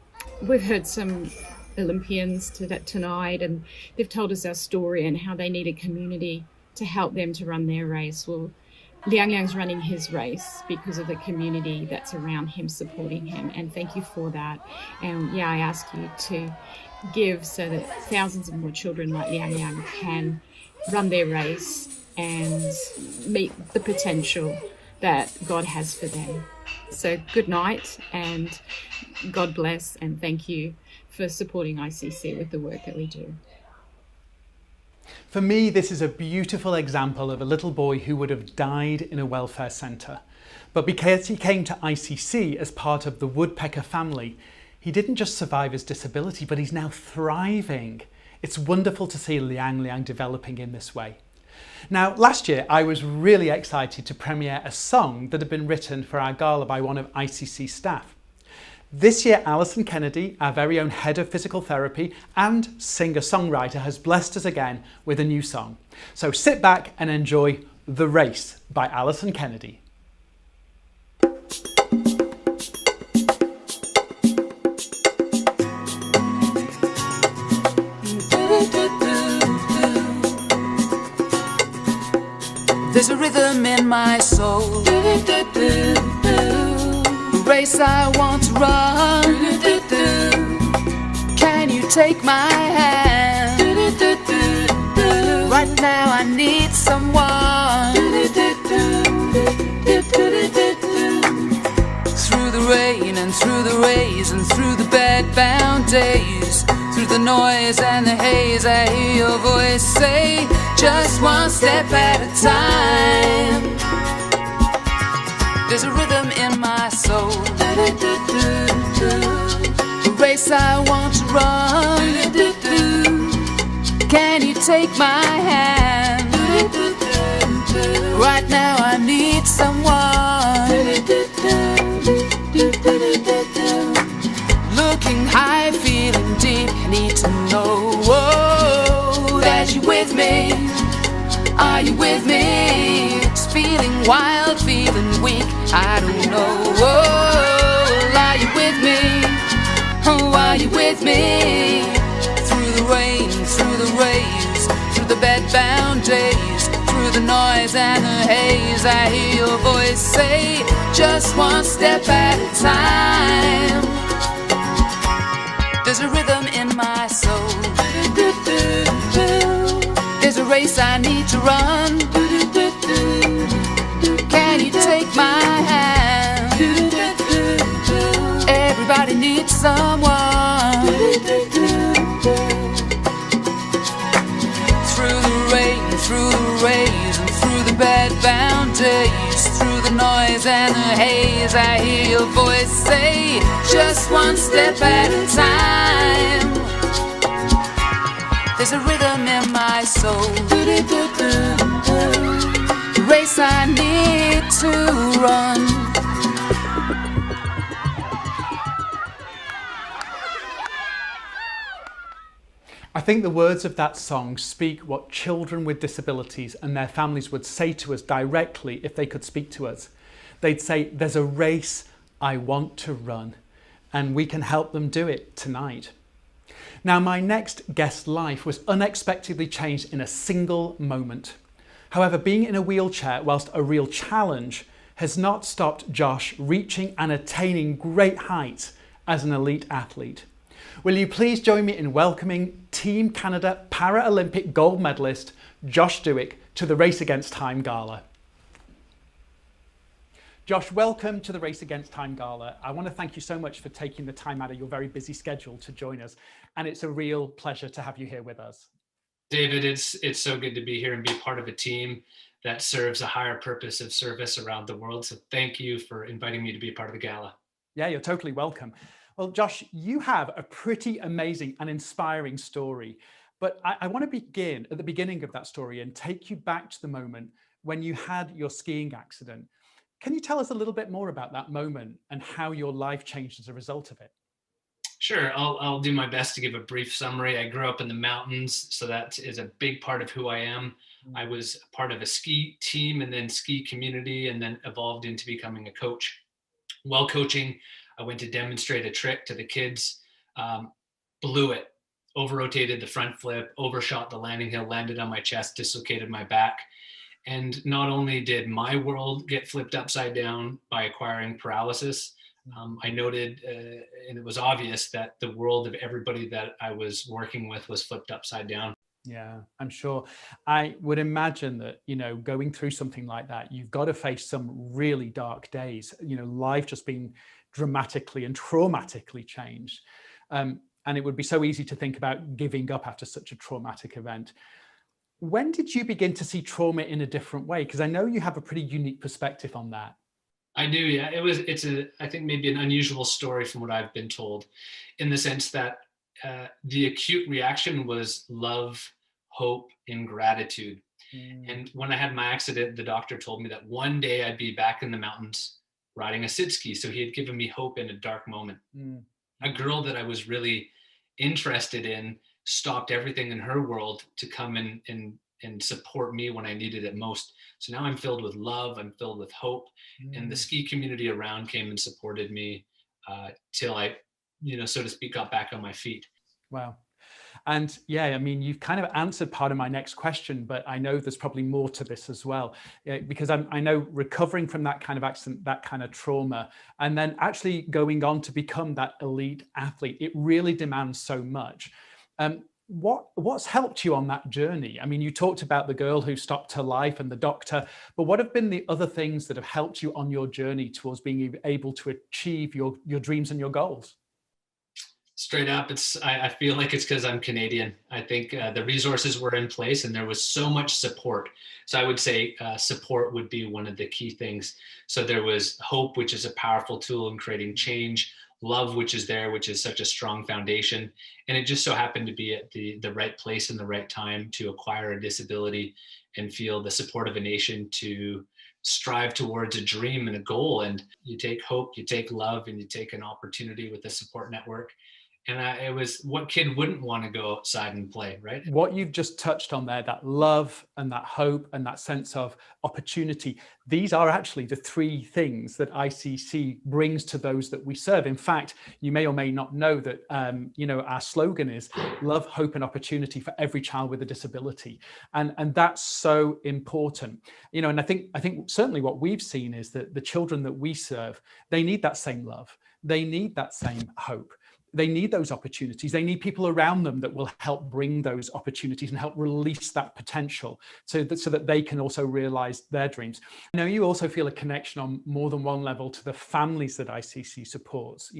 We've heard some Olympians tonight, and they've told us our story and how they need a community to help them to run their race. Well, Liang's running his race because of the community that's around him, supporting him, and thank you for that. And yeah, I ask you to give so that thousands of more children like Liang can run their race and meet the potential that God has for them. So good night, and God bless, and thank you for supporting ICC with the work that we do. For me, this is a beautiful example of a little boy who would have died in a welfare centre. But because he came to ICC as part of the woodpecker family, he didn't just survive his disability, but he's now thriving. It's wonderful to see Liang developing in this way. Now, last year, I was really excited to premiere a song that had been written for our gala by one of ICC's staff. This year, Alison Kennedy, our very own head of physical therapy and singer-songwriter, has blessed us again with a new song. So sit back and enjoy The Race by Alison Kennedy. There's a rhythm in my soul, a race I want to run. Can you take my hand? Right now I need someone. Through the rain and through the rays and through the bed-bound days, through the noise and the haze, I hear your voice say, just one step at a time. There's a rhythm in my soul, a race I want to run. Can you take my hand? Right now I need someone. Looking high, feeling deep, I need to know that you're with me. Are you with me? It's feeling wild, feeling weak, I don't know. Are you with me? Oh, are you with me? Through the rain, through the rays, through the bed-bound days, through the noise and the haze, I hear your voice say, just one step at a time. There's a rhythm in my soul, there's a race I need to run. Can you take my hand? Everybody needs someone. Through the rain, through the rays, and through the bed-bound days, through the noise and the haze, I hear your voice say, just one step at a time. There's a rhythm in my soul, the race I need to run. I think the words of that song speak what children with disabilities and their families would say to us directly if they could speak to us. They'd say, there's a race I want to run, and we can help them do it tonight. Now, my next guest's life was unexpectedly changed in a single moment. However, being in a wheelchair whilst a real challenge has not stopped Josh reaching and attaining great heights as an elite athlete. Will you please join me in welcoming Team Canada Paralympic gold medalist Josh Dewick to the Race Against Time Gala. Josh, welcome to the Race Against Time Gala. I want to thank you so much for taking the time out of your very busy schedule to join us, and it's a real pleasure to have you here with us. David, it's so good to be here and be part of a team that serves a higher purpose of service around the world. So thank you for inviting me to be a part of the gala. Yeah, you're totally welcome. Well, Josh, you have a pretty amazing and inspiring story, but I want to begin at the beginning of that story and take you back to the moment when you had your skiing accident. Can you tell us a little bit more about that moment and how your life changed as a result of it? Sure, I'll do my best to give a brief summary. I grew up in the mountains, so that is a big part of who I am. I was part of a ski team and then ski community, and then evolved into becoming a coach. While coaching, I went to demonstrate a trick to the kids, blew it, over-rotated the front flip, overshot the landing hill, landed on my chest, dislocated my back. And not only did my world get flipped upside down by acquiring paralysis, I noted, and it was obvious, that the world of everybody that I was working with was flipped upside down. Yeah, I'm sure. I would imagine that, going through something like that, you've got to face some really dark days, life just being dramatically and traumatically changed. And it would be so easy to think about giving up after such a traumatic event. When did you begin to see trauma in a different way? Because I know you have a pretty unique perspective on that. I do, yeah. I think maybe an unusual story from what I've been told, in the sense that the acute reaction was love, hope, and gratitude. And when I had my accident, the doctor told me that one day I'd be back in the mountains riding a sit ski. So he had given me hope in a dark moment. A girl that I was really interested in stopped everything in her world to come and support me when I needed it most. So now I'm filled with love, I'm filled with hope, and the ski community around came and supported me till I, so to speak, got back on my feet. Wow. And yeah, I mean, you've kind of answered part of my next question, but I know there's probably more to this as well, because I know recovering from that kind of accident, that kind of trauma, and then actually going on to become that elite athlete, it really demands so much. What's helped you on that journey? I mean, you talked about the girl who stopped her life and the doctor, but what have been the other things that have helped you on your journey towards being able to achieve your dreams and your goals? Straight up, I feel like it's because I'm Canadian. I think the resources were in place and there was so much support. So I would say support would be one of the key things. So there was hope, which is a powerful tool in creating change, love, which is there, which is such a strong foundation. And it just so happened to be at the right place and the right time to acquire a disability and feel the support of a nation to strive towards a dream and a goal. And you take hope, you take love, and you take an opportunity with a support network. And it was, what kid wouldn't want to go outside and play, right? What you've just touched on there, that love and that hope and that sense of opportunity, these are actually the three things that ICC brings to those that we serve. In fact, you may or may not know that, our slogan is love, hope, and opportunity for every child with a disability. And that's so important. And I think certainly what we've seen is that the children that we serve, they need that same love. They need that same hope. They need those opportunities. They need people around them that will help bring those opportunities and help release that potential so that they can also realize their dreams. I know you also feel a connection on more than one level to the families that ICC supports,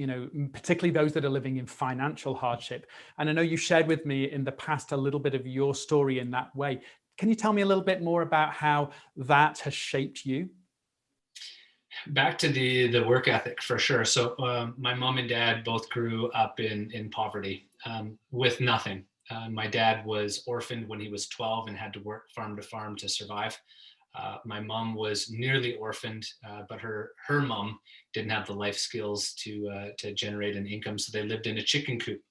particularly those that are living in financial hardship. And I know you shared with me in the past a little bit of your story in that way. Can you tell me a little bit more about how that has shaped you? Back to the work ethic for sure. So my mom and dad both grew up in poverty with nothing. My dad was orphaned when he was 12 and had to work farm to farm to survive. My mom was nearly orphaned, but her mom didn't have the life skills to generate an income, so they lived in a chicken coop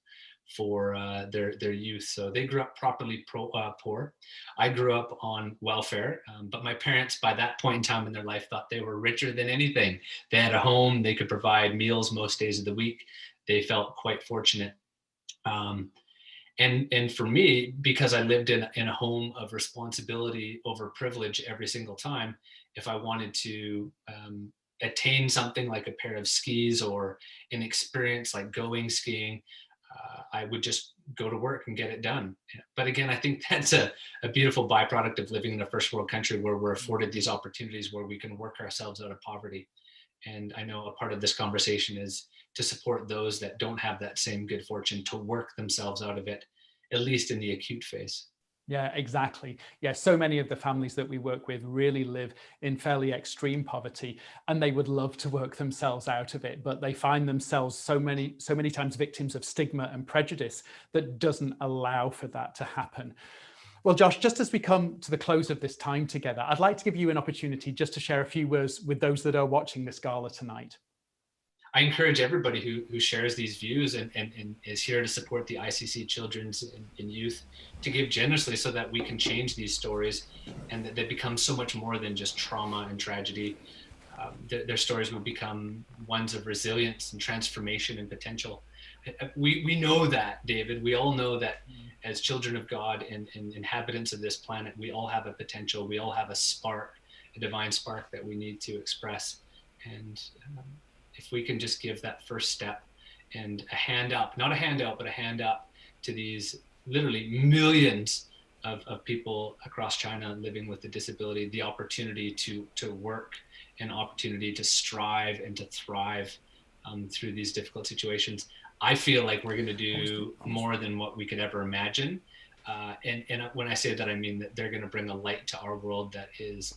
for their youth. So they grew up properly poor. I grew up on welfare, but my parents by that point in time in their life thought they were richer than anything. They had a home, they could provide meals most days of the week. They felt quite fortunate. And for me, because I lived in a home of responsibility over privilege every single time, if I wanted to attain something like a pair of skis or an experience like going skiing, I would just go to work and get it done. But again, I think that's a beautiful byproduct of living in a first world country where we're afforded these opportunities where we can work ourselves out of poverty. And I know a part of this conversation is to support those that don't have that same good fortune to work themselves out of it, at least in the acute phase. Yeah, exactly. Yeah, so many of the families that we work with really live in fairly extreme poverty, and they would love to work themselves out of it, but they find themselves so many times victims of stigma and prejudice that doesn't allow for that to happen. Well, Josh, just as we come to the close of this time together, I'd like to give you an opportunity just to share a few words with those that are watching this gala tonight. I encourage everybody who shares these views and is here to support the ICC Children's and Youth to give generously so that we can change these stories and that they become so much more than just trauma and tragedy. Their stories will become ones of resilience and transformation and potential. We know that, David. We all know that as children of God and inhabitants of this planet, we all have a potential. We all have a spark, a divine spark that we need to express. And if we can just give that first step and a hand up, not a handout, but a hand up to these literally millions of people across China living with a disability, the opportunity to work, an opportunity to strive and to thrive through these difficult situations. I feel like we're going to do more than what we could ever imagine. And when I say that, I mean that they're going to bring a light to our world that is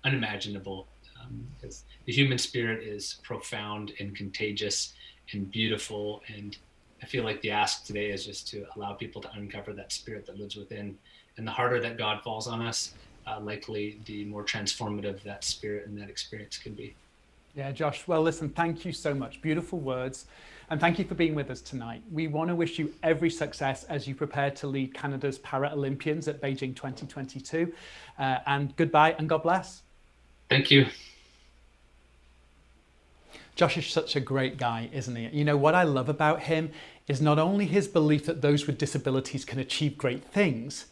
unimaginable. Because the human spirit is profound and contagious and beautiful. And I feel like the ask today is just to allow people to uncover that spirit that lives within. And the harder that God falls on us, likely the more transformative that spirit and that experience can be. Yeah, Josh, well, listen, thank you so much. Beautiful words. And thank you for being with us tonight. We want to wish you every success as you prepare to lead Canada's Paralympians at Beijing 2022. And goodbye and God bless. Thank you. Josh is such a great guy, isn't he? You know, what I love about him is not only his belief that those with disabilities can achieve great things,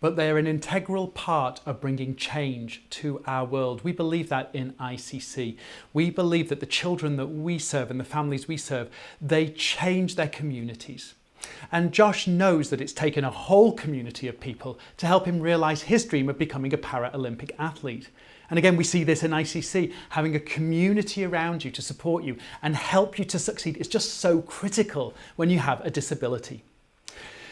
but they're an integral part of bringing change to our world. We believe that in ICC. We believe that the children that we serve and the families we serve, they change their communities. And Josh knows that it's taken a whole community of people to help him realize his dream of becoming a Paralympic athlete. And again, we see this in ICC. Having a community around you to support you and help you to succeed is just so critical when you have a disability.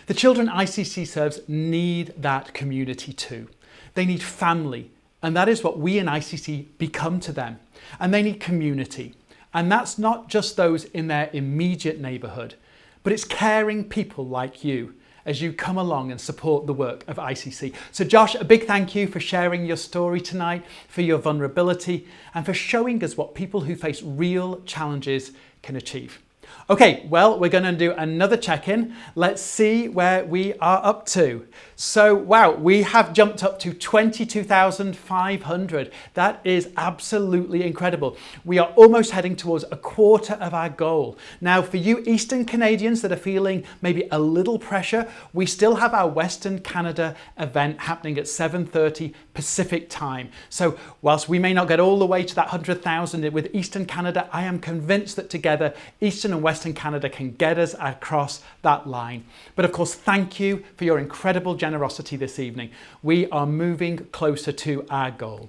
The children ICC serves need that community too. They need family, and that is what we in ICC become to them. And they need community. And that's not just those in their immediate neighbourhood, but it's caring people like you as you come along and support the work of ICC. So Josh, a big thank you for sharing your story tonight, for your vulnerability, and for showing us what people who face real challenges can achieve. Okay, well, we're going to do another check-in. Let's see where we are up to. So, wow, we have jumped up to 22,500. That is absolutely incredible. We are almost heading towards a quarter of our goal. Now, for you Eastern Canadians that are feeling maybe a little pressure, we still have our Western Canada event happening at 7:30 Pacific time. So, whilst we may not get all the way to that 100,000 with Eastern Canada, I am convinced that together, Eastern and Western Canada can get us across that line. But of course, thank you for your incredible generosity this evening. We are moving closer to our goal.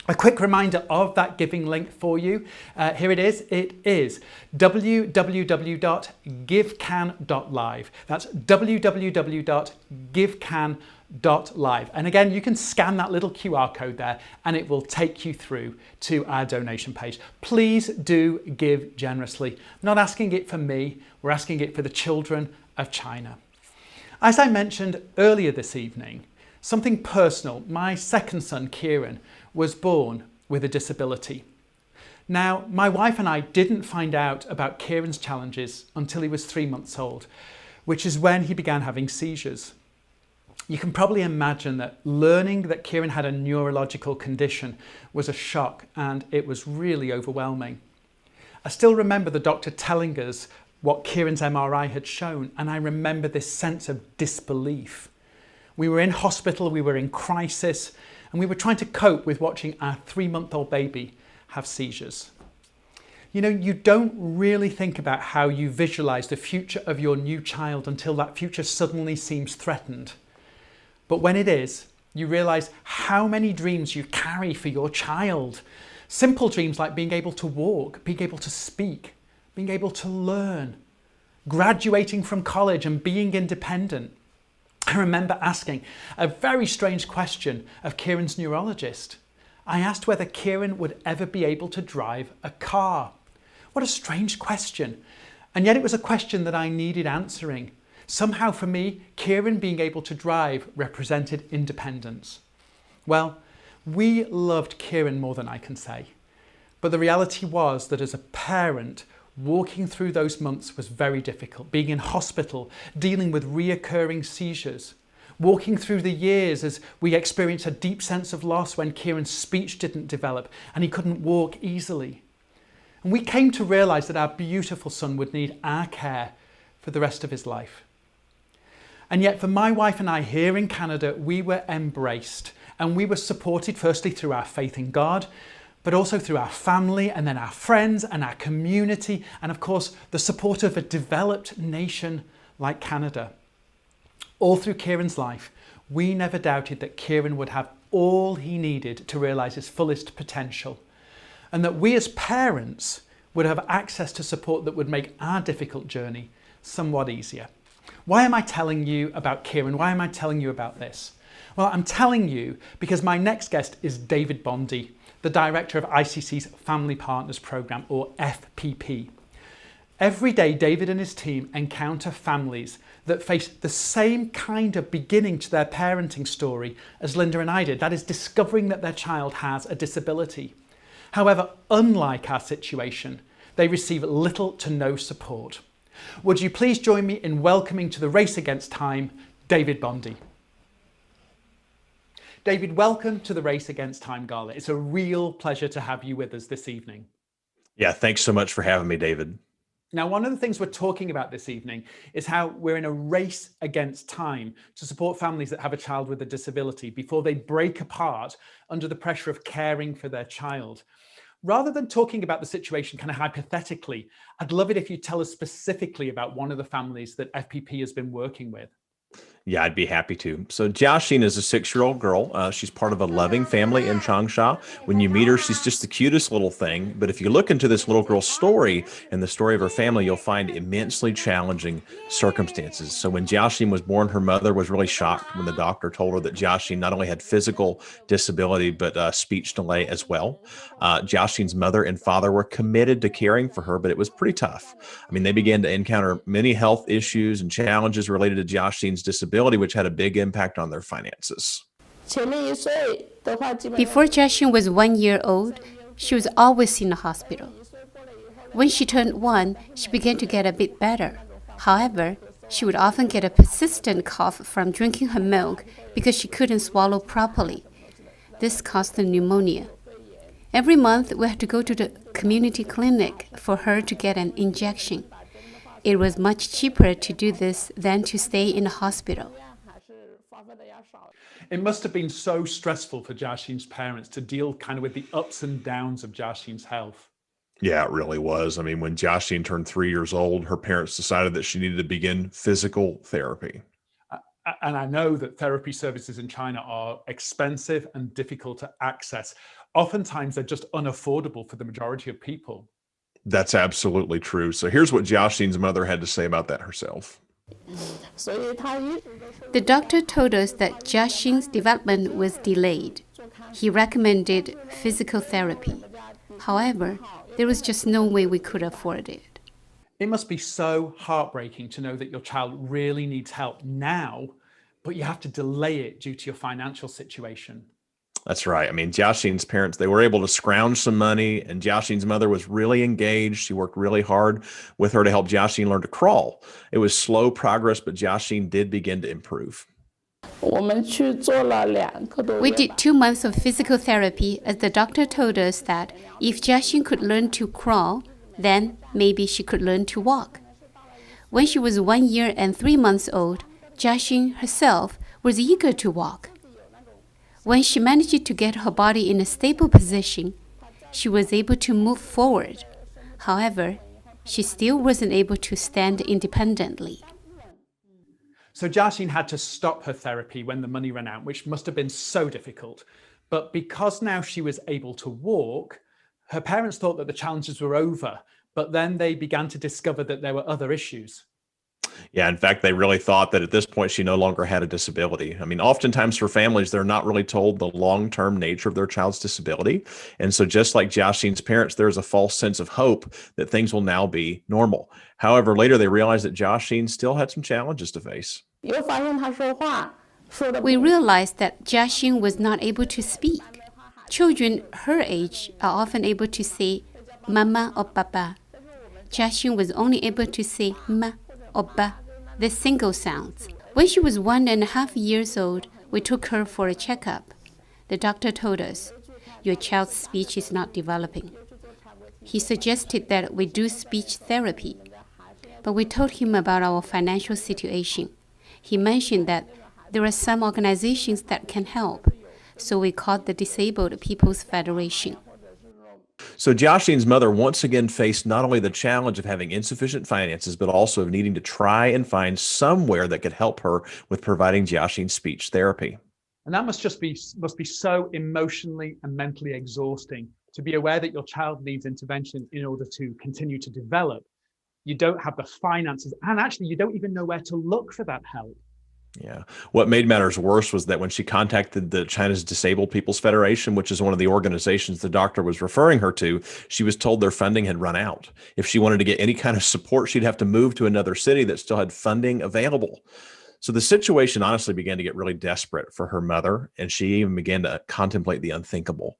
A quick reminder of that giving link for you. Here it is. It is www.givecan.live. That's www.givecan.live. And again, you can scan that little QR code there and it will take you through to our donation page. Please do give generously. I'm not asking it for me, we're asking it for the children of China. As I mentioned earlier this evening, something personal. My second son, Kieran, was born with a disability. Now, my wife and I didn't find out about Kieran's challenges until he was 3 months old, which is when he began having seizures. You can probably imagine that learning that Kieran had a neurological condition was a shock, and it was really overwhelming. I still remember the doctor telling us what Kieran's MRI had shown, and I remember this sense of disbelief. We were in hospital, we were in crisis, and we were trying to cope with watching our 3-month-old baby have seizures. You know, you don't really think about how you visualize the future of your new child until that future suddenly seems threatened. But when it is, you realize how many dreams you carry for your child. Simple dreams like being able to walk, being able to speak, being able to learn, graduating from college and being independent. I remember asking a very strange question of Kieran's neurologist. I asked whether Kieran would ever be able to drive a car. What a strange question. And yet it was a question that I needed answering. Somehow for me, Kieran being able to drive represented independence. Well, we loved Kieran more than I can say. But the reality was that as a parent, walking through those months was very difficult. Being in hospital, dealing with reoccurring seizures, walking through the years as we experienced a deep sense of loss when Kieran's speech didn't develop and he couldn't walk easily. And we came to realize that our beautiful son would need our care for the rest of his life. And yet for my wife and I here in Canada, we were embraced and we were supported firstly through our faith in God, but also through our family and then our friends and our community, and of course, the support of a developed nation like Canada. All through Kieran's life, we never doubted that Kieran would have all he needed to realize his fullest potential, and that we as parents would have access to support that would make our difficult journey somewhat easier. Why am I telling you about Kieran? Why am I telling you about this? Well, I'm telling you because my next guest is David Bondi, the director of ICC's Family Partners Programme, or FPP. Every day, David and his team encounter families that face the same kind of beginning to their parenting story as Linda and I did, that is, discovering that their child has a disability. However, unlike our situation, they receive little to no support. Would you please join me in welcoming to the Race Against Time, David Bondi. David, welcome to the Race Against Time Gala. It's a real pleasure to have you with us this evening. Yeah, thanks so much for having me, David. Now, one of the things we're talking about this evening is how we're in a race against time to support families that have a child with a disability before they break apart under the pressure of caring for their child. Rather than talking about the situation kind of hypothetically, I'd love it if you tell us specifically about one of the families that FPP has been working with. Yeah, I'd be happy to. So Jiaxin is a 6-year-old girl. She's part of a loving family in Changsha. When you meet her, she's just the cutest little thing. But if you look into this little girl's story and the story of her family, you'll find immensely challenging circumstances. So when Jiaxin was born, her mother was really shocked when the doctor told her that Jiaxin not only had physical disability, but speech delay as well. Jiaxin's mother and father were committed to caring for her, but it was pretty tough. I mean, they began to encounter many health issues and challenges related to Jiaxin's disability, which had a big impact on their finances. Before Jiaxin was 1 year old, she was always in the hospital. When she turned 1, she began to get a bit better. However, she would often get a persistent cough from drinking her milk because she couldn't swallow properly. This caused pneumonia. Every month, we had to go to the community clinic for her to get an injection. It was much cheaper to do this than to stay in the hospital. It must have been so stressful for Jiaxin's parents to deal kind of with the ups and downs of Jiaxin's health. Yeah, it really was. I mean, when Jiaxin turned 3 years old, her parents decided that she needed to begin physical therapy. And I know that therapy services in China are expensive and difficult to access. Oftentimes, they're just unaffordable for the majority of people. That's absolutely true. So here's what Jiaxin's mother had to say about that herself. The doctor told us that Jiaxin's development was delayed. He recommended physical therapy. However, there was just no way we could afford it. It must be so heartbreaking to know that your child really needs help now, but you have to delay it due to your financial situation. That's right. I mean, Jiaxin's parents, they were able to scrounge some money, and Jiaxin's mother was really engaged. She worked really hard with her to help Jiaxin learn to crawl. It was slow progress, but Jiaxin did begin to improve. We did 2 months of physical therapy as the doctor told us that if Jiaxin could learn to crawl, then maybe she could learn to walk. When she was 1 year and 3 months old, Jiaxin herself was eager to walk. When she managed to get her body in a stable position, she was able to move forward. However, she still wasn't able to stand independently. So Jiaxin had to stop her therapy when the money ran out, which must have been so difficult. But because now she was able to walk, her parents thought that the challenges were over, but then they began to discover that there were other issues. Yeah, in fact, they really thought that at this point she no longer had a disability. I mean, oftentimes for families, they're not really told the long-term nature of their child's disability. And so just like Jiaxin's parents, there's a false sense of hope that things will now be normal. However, later they realized that Jiaxin still had some challenges to face. We realized that Jiaxin was not able to speak. Children her age are often able to say mama or papa. Jiaxin was only able to say ma or ba, the single sounds. When she was 1.5 years old, we took her for a checkup. The doctor told us, "Your child's speech is not developing." He suggested that we do speech therapy, but we told him about our financial situation. He mentioned that there are some organizations that can help, so we called the Disabled People's Federation. So Jiaxin's mother once again faced not only the challenge of having insufficient finances, but also of needing to try and find somewhere that could help her with providing Jiaxin speech therapy. And that must be so emotionally and mentally exhausting to be aware that your child needs intervention in order to continue to develop, you don't have the finances, and actually you don't even know where to look for that help. Yeah. What made matters worse was that when she contacted the China's Disabled People's Federation, which is one of the organizations the doctor was referring her to, she was told their funding had run out. If she wanted to get any kind of support, she'd have to move to another city that still had funding available. So the situation honestly began to get really desperate for her mother, and she even began to contemplate the unthinkable.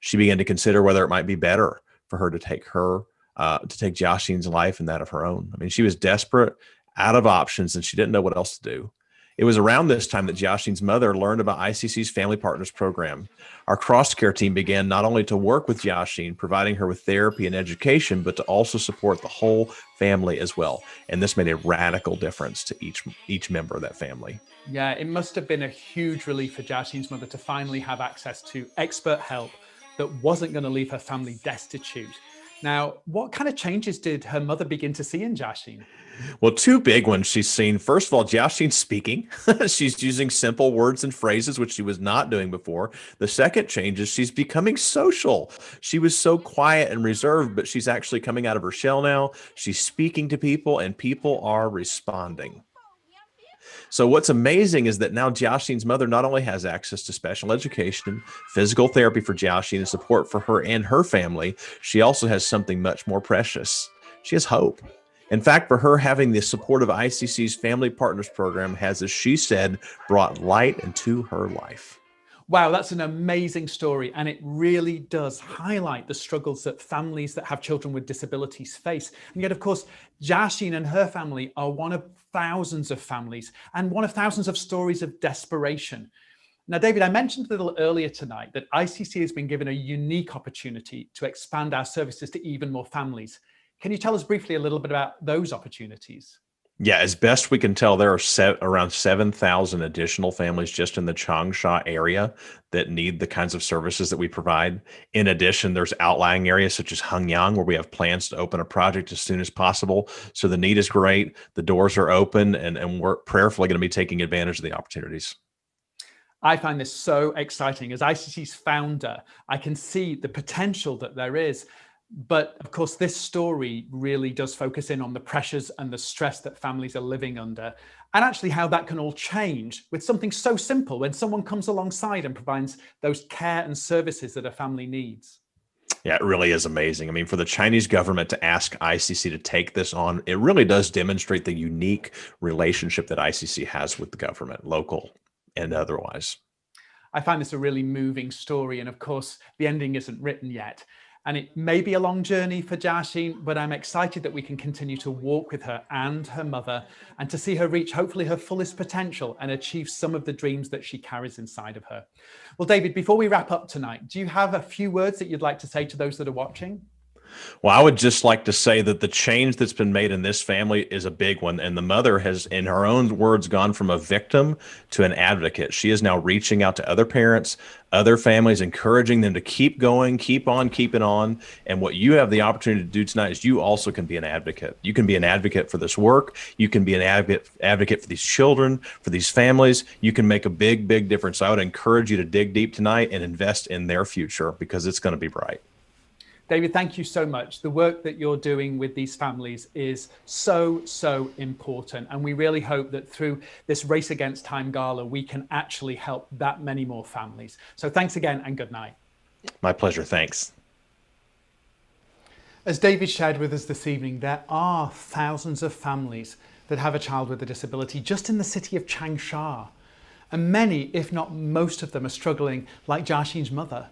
She began to consider whether it might be better for her to take Jiaxin's life and that of her own. I mean, she was desperate, out of options, and she didn't know what else to do. It was around this time that Jiaxin's mother learned about ICC's Family Partners program. Our cross-care team began not only to work with Jiaxin, providing her with therapy and education, but to also support the whole family as well. And this made a radical difference to each member of that family. Yeah, it must have been a huge relief for Jiaxin's mother to finally have access to expert help that wasn't going to leave her family destitute. Now, what kind of changes did her mother begin to see in Jiaxin? Well, two big ones she's seen. First of all, Jiaxin's speaking. She's using simple words and phrases, which she was not doing before. The second change is she's becoming social. She was so quiet and reserved, but she's actually coming out of her shell now. She's speaking to people, and people are responding. So what's amazing is that now Jiaxin's mother not only has access to special education, physical therapy for Jiaxin, and support for her and her family, she also has something much more precious. She has hope. In fact, for her, having the support of ICC's Family Partners program has, as she said, brought light into her life. Wow, that's an amazing story. And it really does highlight the struggles that families that have children with disabilities face. And yet, of course, Jiaxin and her family are one of thousands of families and one of thousands of stories of desperation. Now, David, I mentioned a little earlier tonight that ICC has been given a unique opportunity to expand our services to even more families. Can you tell us briefly a little bit about those opportunities? Yeah, as best we can tell, there are around 7,000 additional families just in the Changsha area that need the kinds of services that we provide. In addition, there's outlying areas such as Hengyang, where we have plans to open a project as soon as possible. So the need is great. The doors are open, and we're prayerfully going to be taking advantage of the opportunities. I find this so exciting. As ICC's founder, I can see the potential that there is. But of course, this story really does focus in on the pressures and the stress that families are living under, and actually how that can all change with something so simple when someone comes alongside and provides those care and services that a family needs. Yeah, it really is amazing. I mean, for the Chinese government to ask ICC to take this on, it really does demonstrate the unique relationship that ICC has with the government, local and otherwise. I find this a really moving story. And of course, the ending isn't written yet. And it may be a long journey for Jiaxin, but I'm excited that we can continue to walk with her and her mother and to see her reach hopefully her fullest potential and achieve some of the dreams that she carries inside of her. Well, David, before we wrap up tonight, do you have a few words that you'd like to say to those that are watching? Well, I would just like to say that the change that's been made in this family is a big one. And the mother has, in her own words, gone from a victim to an advocate. She is now reaching out to other parents, other families, encouraging them to keep going, keep on, keeping on. And what you have the opportunity to do tonight is you also can be an advocate. You can be an advocate for this work. You can be an advocate for these children, for these families. You can make a big, big difference. So I would encourage you to dig deep tonight and invest in their future because it's going to be bright. David, thank you so much. The work that you're doing with these families is so, so important. And we really hope that through this Race Against Time Gala, we can actually help that many more families. So thanks again and good night. My pleasure. Thanks. As David shared with us this evening, there are thousands of families that have a child with a disability just in the city of Changsha. And many, if not most of them, are struggling like Jiaxin's mother.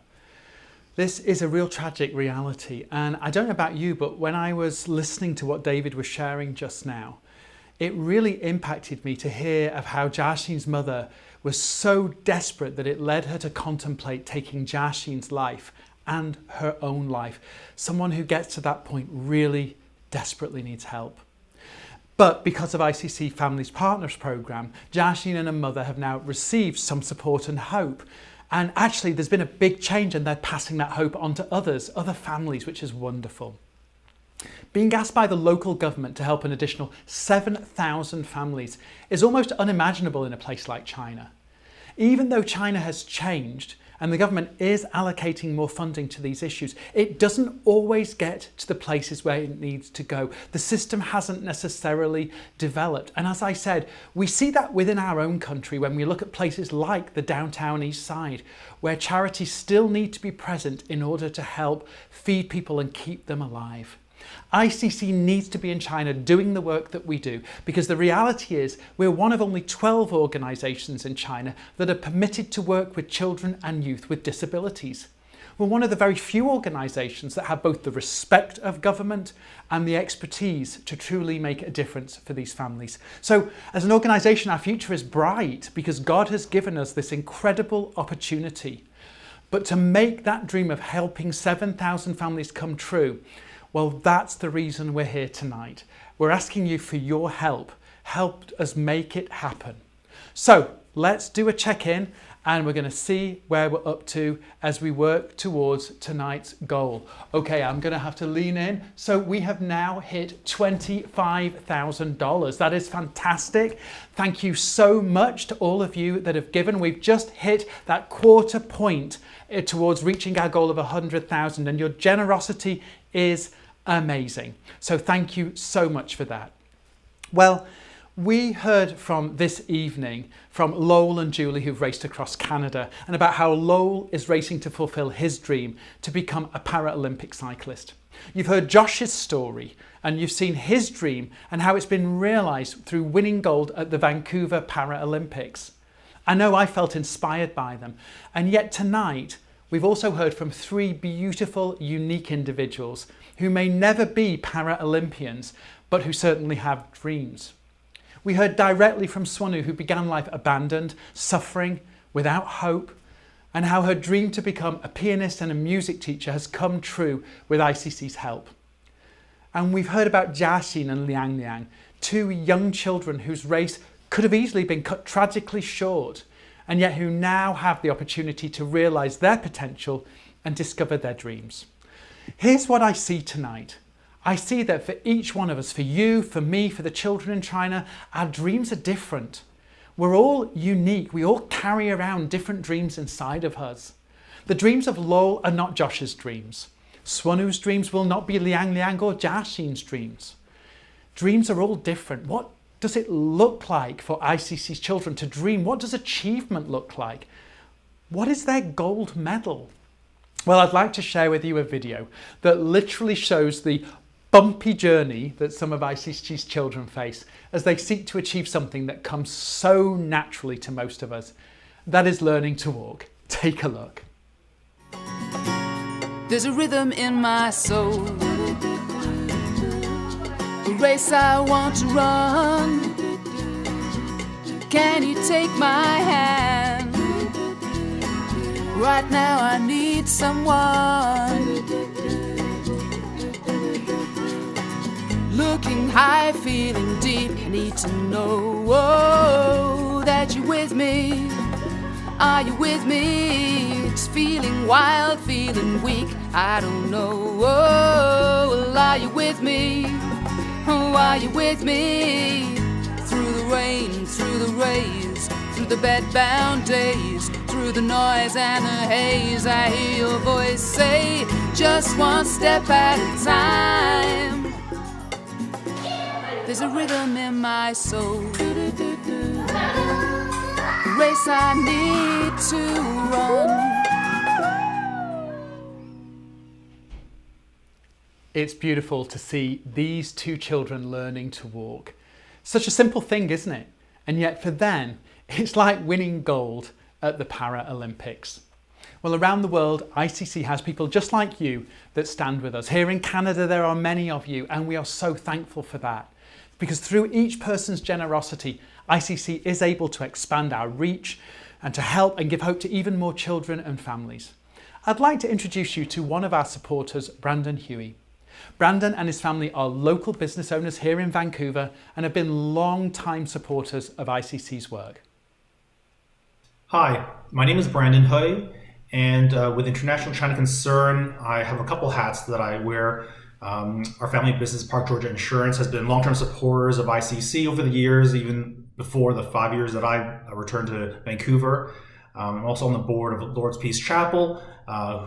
This is a real tragic reality, and I don't know about you, but when I was listening to what David was sharing just now, it really impacted me to hear of how Jiaxin's mother was so desperate that it led her to contemplate taking Jiaxin's life and her own life. Someone who gets to that point really desperately needs help. But because of ICC Families Partners program, Jiaxin and her mother have now received some support and hope. And actually, there's been a big change and they're passing that hope on to others, other families, which is wonderful. Being asked by the local government to help an additional 7,000 families is almost unimaginable in a place like China. Even though China has changed and the government is allocating more funding to these issues, it doesn't always get to the places where it needs to go. The system hasn't necessarily developed. And as I said, we see that within our own country when we look at places like the downtown East Side, where charities still need to be present in order to help feed people and keep them alive. ICC needs to be in China doing the work that we do, because the reality is we're one of only 12 organisations in China that are permitted to work with children and youth with disabilities. We're one of the very few organisations that have both the respect of government and the expertise to truly make a difference for these families. So as an organisation, our future is bright because God has given us this incredible opportunity. But to make that dream of helping 7,000 families come true, well, that's the reason we're here tonight. We're asking you for your help. Help us make it happen. So let's do a check-in and we're going to see where we're up to as we work towards tonight's goal. Okay, I'm going to have to lean in. So we have now hit $25,000. That is fantastic. Thank you so much to all of you that have given. We've just hit that quarter point towards reaching our goal of 100,000, and your generosity is amazing. So thank you so much for that. Well, we heard from this evening from Lowell and Julie, who've raced across Canada, and about how Lowell is racing to fulfill his dream to become a Paralympic cyclist. You've heard Josh's story and you've seen his dream and how it's been realised through winning gold at the Vancouver Paralympics. I know I felt inspired by them, and yet tonight we've also heard from three beautiful, unique individuals who may never be Paralympians, but who certainly have dreams. We heard directly from Swanu, who began life abandoned, suffering, without hope, and how her dream to become a pianist and a music teacher has come true with ICC's help. And we've heard about Jiaxin and Liang, two young children whose race could have easily been cut tragically short, and yet who now have the opportunity to realise their potential and discover their dreams. Here's what I see tonight. I see that for each one of us, for you, for me, for the children in China, our dreams are different. We're all unique. We all carry around different dreams inside of us. The dreams of Lowell are not Josh's dreams. Swanu's dreams will not be Liang or Jiaxin's dreams. Dreams are all different. What does it look like for ICC's children to dream? What does achievement look like? What is their gold medal? Well, I'd like to share with you a video that literally shows the bumpy journey that some of ICC's children face as they seek to achieve something that comes so naturally to most of us. That is learning to walk. Take a look. There's a rhythm in my soul, a race I want to run. Can you take my hand? Right now I need someone. Looking high, feeling deep, I need to know that you're with me. Are you with me? It's feeling wild, feeling weak, I don't know. Well, are you with me? Oh, are you with me? Through the rain, through the rays, through the bed-bound days, through the noise and the haze, I hear your voice say, just one step at a time. There's a rhythm in my soul, a race I need to run. It's beautiful to see these two children learning to walk. Such a simple thing, isn't it? And yet for them, it's like winning gold at the Paralympics. Well, around the world, ICC has people just like you that stand with us. Here in Canada, there are many of you, and we are so thankful for that. Because through each person's generosity, ICC is able to expand our reach and to help and give hope to even more children and families. I'd like to introduce you to one of our supporters, Brandon Huey. Brandon and his family are local business owners here in Vancouver and have been long-time supporters of ICC's work. Hi, my name is Brandon Huey, and with International China Concern, I have a couple hats that I wear. Our family business, Park Georgia Insurance, has been long-term supporters of ICC over the years, even before the 5 years that I returned to Vancouver. I'm also on the board of Lord's Peace Chapel,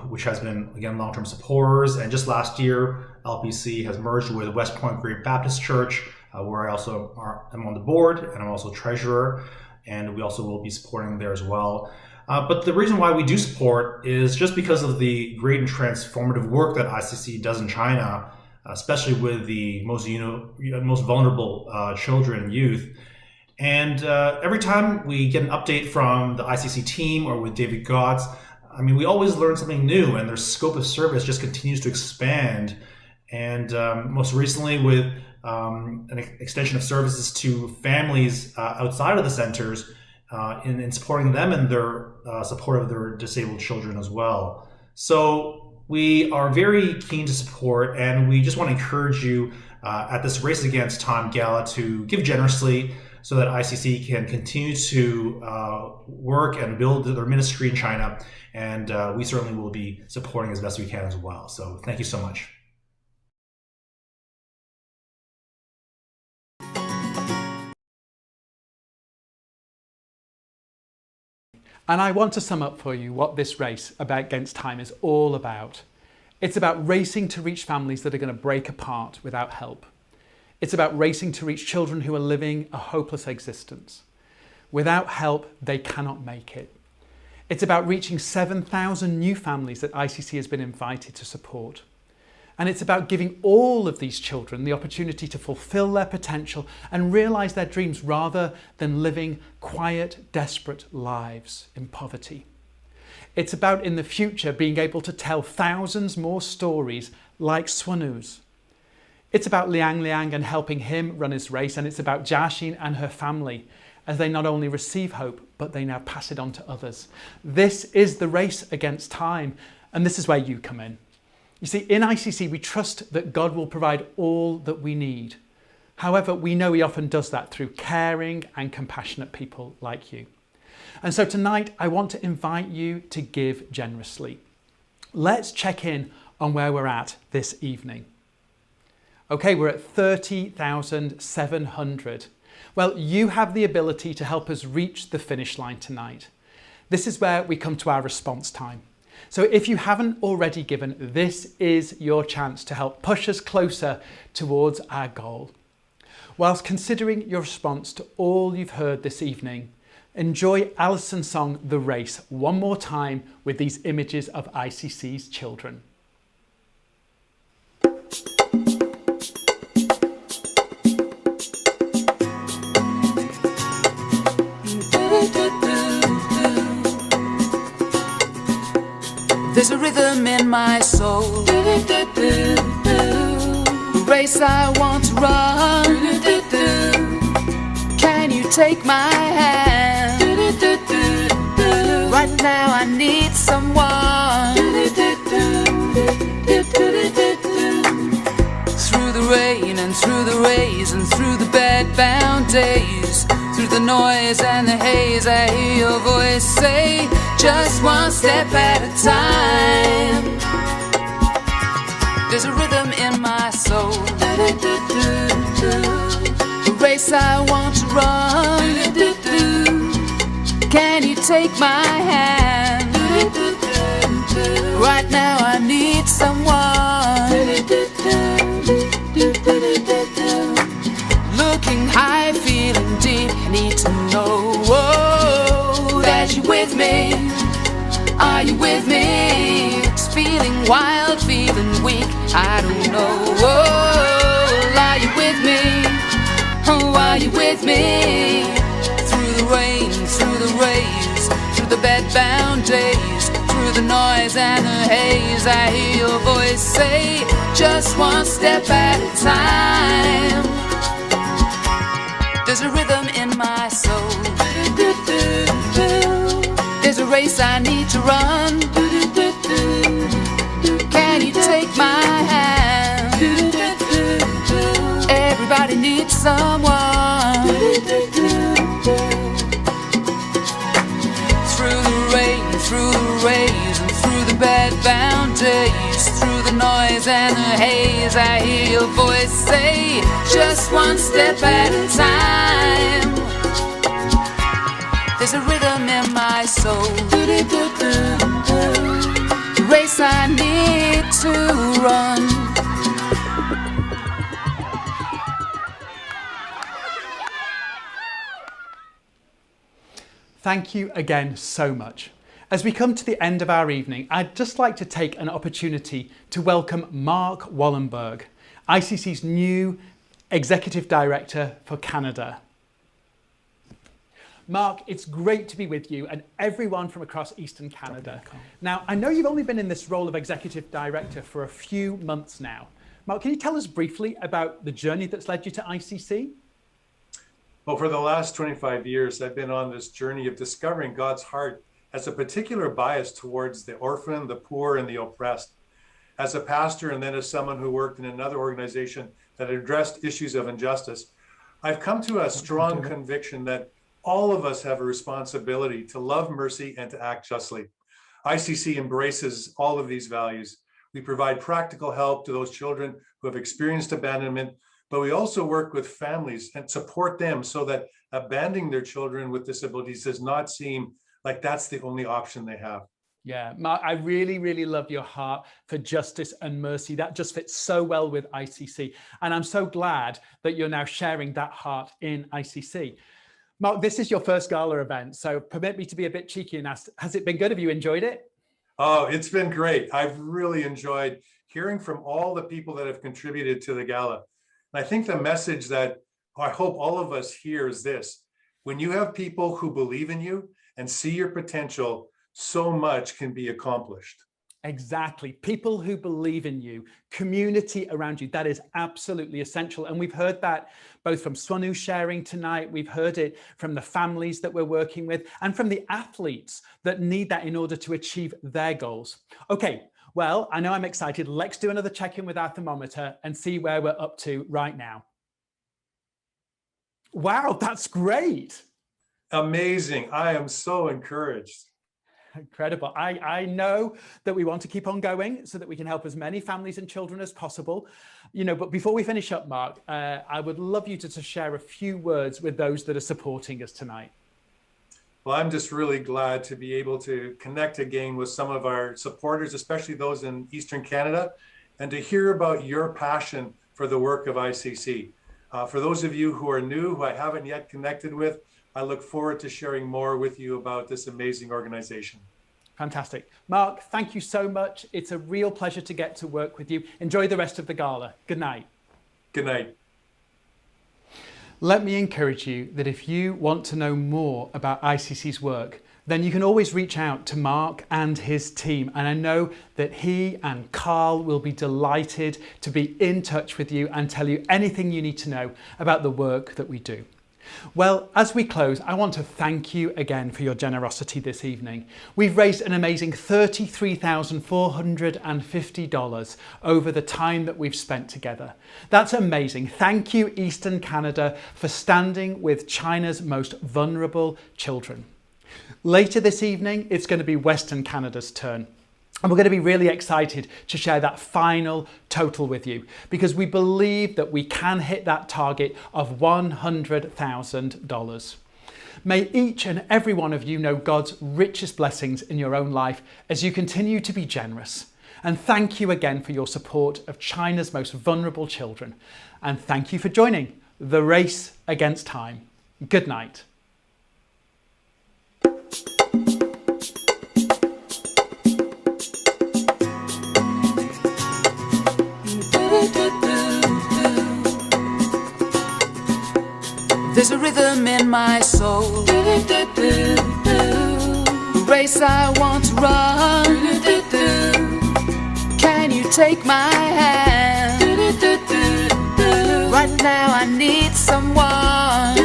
which has been, again, long-term supporters. And just last year, LPC has merged with West Point Great Baptist Church, where I also am on the board, and I'm also treasurer, and we also will be supporting there as well. But the reason why we do support is just because of the great and transformative work that ICC does in China, especially with the most vulnerable children and youth. And every time we get an update from the ICC team or with David Gotts, I mean, we always learn something new, and their scope of service just continues to expand. And most recently with an extension of services to families outside of the centers in supporting them and their support of their disabled children as well. So we are very keen to support, and we just want to encourage you at this Race Against Time Gala to give generously so that ICC can continue to work and build their ministry in China. And we certainly will be supporting as best we can as well. So thank you so much. And I want to sum up for you what this race against time is all about. It's about racing to reach families that are going to break apart without help. It's about racing to reach children who are living a hopeless existence. Without help, they cannot make it. It's about reaching 7,000 new families that ICC has been invited to support. And it's about giving all of these children the opportunity to fulfill their potential and realise their dreams rather than living quiet, desperate lives in poverty. It's about in the future being able to tell thousands more stories like Swanu's. It's about Liang and helping him run his race, and it's about Jiaxin and her family as they not only receive hope, but they now pass it on to others. This is the race against time, and this is where you come in. You see, in ICC, we trust that God will provide all that we need. However, we know He often does that through caring and compassionate people like you. And so tonight, I want to invite you to give generously. Let's check in on where we're at this evening. Okay, we're at 30,700. Well, you have the ability to help us reach the finish line tonight. This is where we come to our response time. So if you haven't already given, this is your chance to help push us closer towards our goal. Whilst considering your response to all you've heard this evening, enjoy Alison's song, The Race, one more time with these images of ICC's children. There's a rhythm in my soul, the race I want to run. Can you take my hand? Right now I need someone. Through the rain and through the rays and through the bed-bound days, through the noise and the haze, I hear your voice say, just one step at a time. There's a rhythm in my soul, the race I want to run. Can you take my hand? Right now I need someone. Looking high, feeling deep, need to know that you're with me. Are you with me? It's feeling wild, feeling weak, I don't know. Are you with me? Oh, are you with me? Through the rain, through the rays, through the bed-bound days, through the noise and the haze, I hear your voice say, just one step at a time. There's a rhythm in my soul, there's a race I need to run. Can you take my hand? Everybody needs someone. Through the rain, through the rays, and through the bed-bound days, through the noise and the haze, I hear your voice say, just one step at a time. There's a rhythm in my soul. The race I need to run. Thank you again so much. As we come to the end of our evening, I'd just like to take an opportunity to welcome Mark Wallenberg, ICC's new Executive Director for Canada. Mark, it's great to be with you and everyone from across Eastern Canada. Now, I know you've only been in this role of Executive Director for a few months now. Mark, can you tell us briefly about the journey that's led you to ICC? Well, for the last 25 years, I've been on this journey of discovering God's heart has a particular bias towards the orphan, the poor, and the oppressed. As a pastor and then as someone who worked in another organization that addressed issues of injustice, I've come to a strong conviction that all of us have a responsibility to love mercy and to act justly. ICC embraces all of these values. We provide practical help to those children who have experienced abandonment, but we also work with families and support them so that abandoning their children with disabilities does not seem like that's the only option they have. Yeah, Mark, I really, really love your heart for justice and mercy. That just fits so well with ICC. And I'm so glad that you're now sharing that heart in ICC. Mark, this is your first Gala event, so permit me to be a bit cheeky and ask, has it been good? Have you enjoyed it? Oh, it's been great. I've really enjoyed hearing from all the people that have contributed to the Gala. And I think the message that I hope all of us hear is this: when you have people who believe in you and see your potential, so much can be accomplished. Exactly. People who believe in you, community around you, that is absolutely essential. And we've heard that both from Swanu sharing tonight, we've heard it from the families that we're working with, and from the athletes that need that in order to achieve their goals. Okay, well, I know I'm excited. Let's do another check-in with our thermometer and see where we're up to right now. Wow, that's great. Amazing. I am so encouraged. Incredible. I know that we want to keep on going so that we can help as many families and children as possible. But before we finish up, Mark, I would love you to share a few words with those that are supporting us tonight. Well, I'm just really glad to be able to connect again with some of our supporters, especially those in Eastern Canada, and to hear about your passion for the work of ICC. For those of you who are new, who I haven't yet connected with, I look forward to sharing more with you about this amazing organization. Fantastic. Mark, thank you so much. It's a real pleasure to get to work with you. Enjoy the rest of the Gala. Good night. Good night. Let me encourage you that if you want to know more about ICC's work, then you can always reach out to Mark and his team. And I know that he and Carl will be delighted to be in touch with you and tell you anything you need to know about the work that we do. Well, as we close, I want to thank you again for your generosity this evening. We've raised an amazing $33,450 over the time that we've spent together. That's amazing. Thank you, Eastern Canada, for standing with China's most vulnerable children. Later this evening, it's going to be Western Canada's turn. And we're going to be really excited to share that final total with you because we believe that we can hit that target of $100,000. May each and every one of you know God's richest blessings in your own life as you continue to be generous. And thank you again for your support of China's most vulnerable children. And thank you for joining the Race Against Time. Good night. There's a rhythm in my soul, the race I want to run. Can you take my hand? Right now I need someone.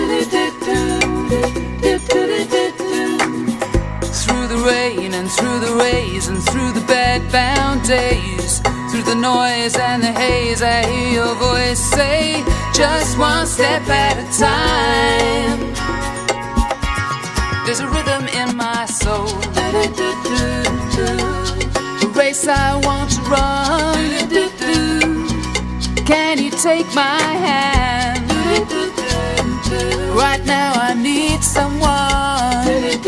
Through the rain and through the rays and through the bed-bound days, through the noise and the haze, I hear your voice say, just one step at a time. There's a rhythm in my soul, the race I want to run. Can you take my hand? Right now I need someone.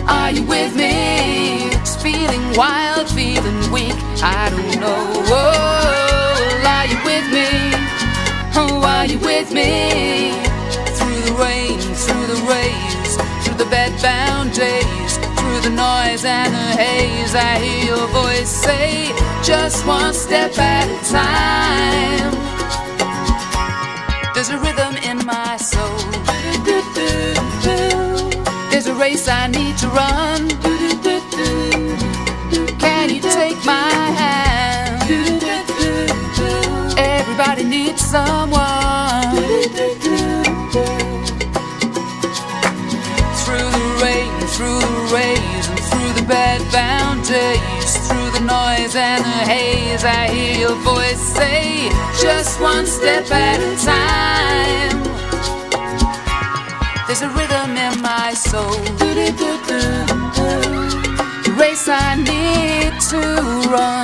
Are you with me? It's feeling wild, feeling weak. I don't know. Oh, are you with me? Oh, are you with me? Through the rain, through the rays, through the bed-bound days, through the noise and the haze, I hear your voice say, just one step at a time. There's a rhythm in my soul. There's a race I need to run. Can you take my hand? Everybody needs someone. Through the rain, through the rays, and through the bed-bound days, through the noise and the haze, I hear your voice say, just one step at a time. There's a rhythm in my soul. The race I need to run.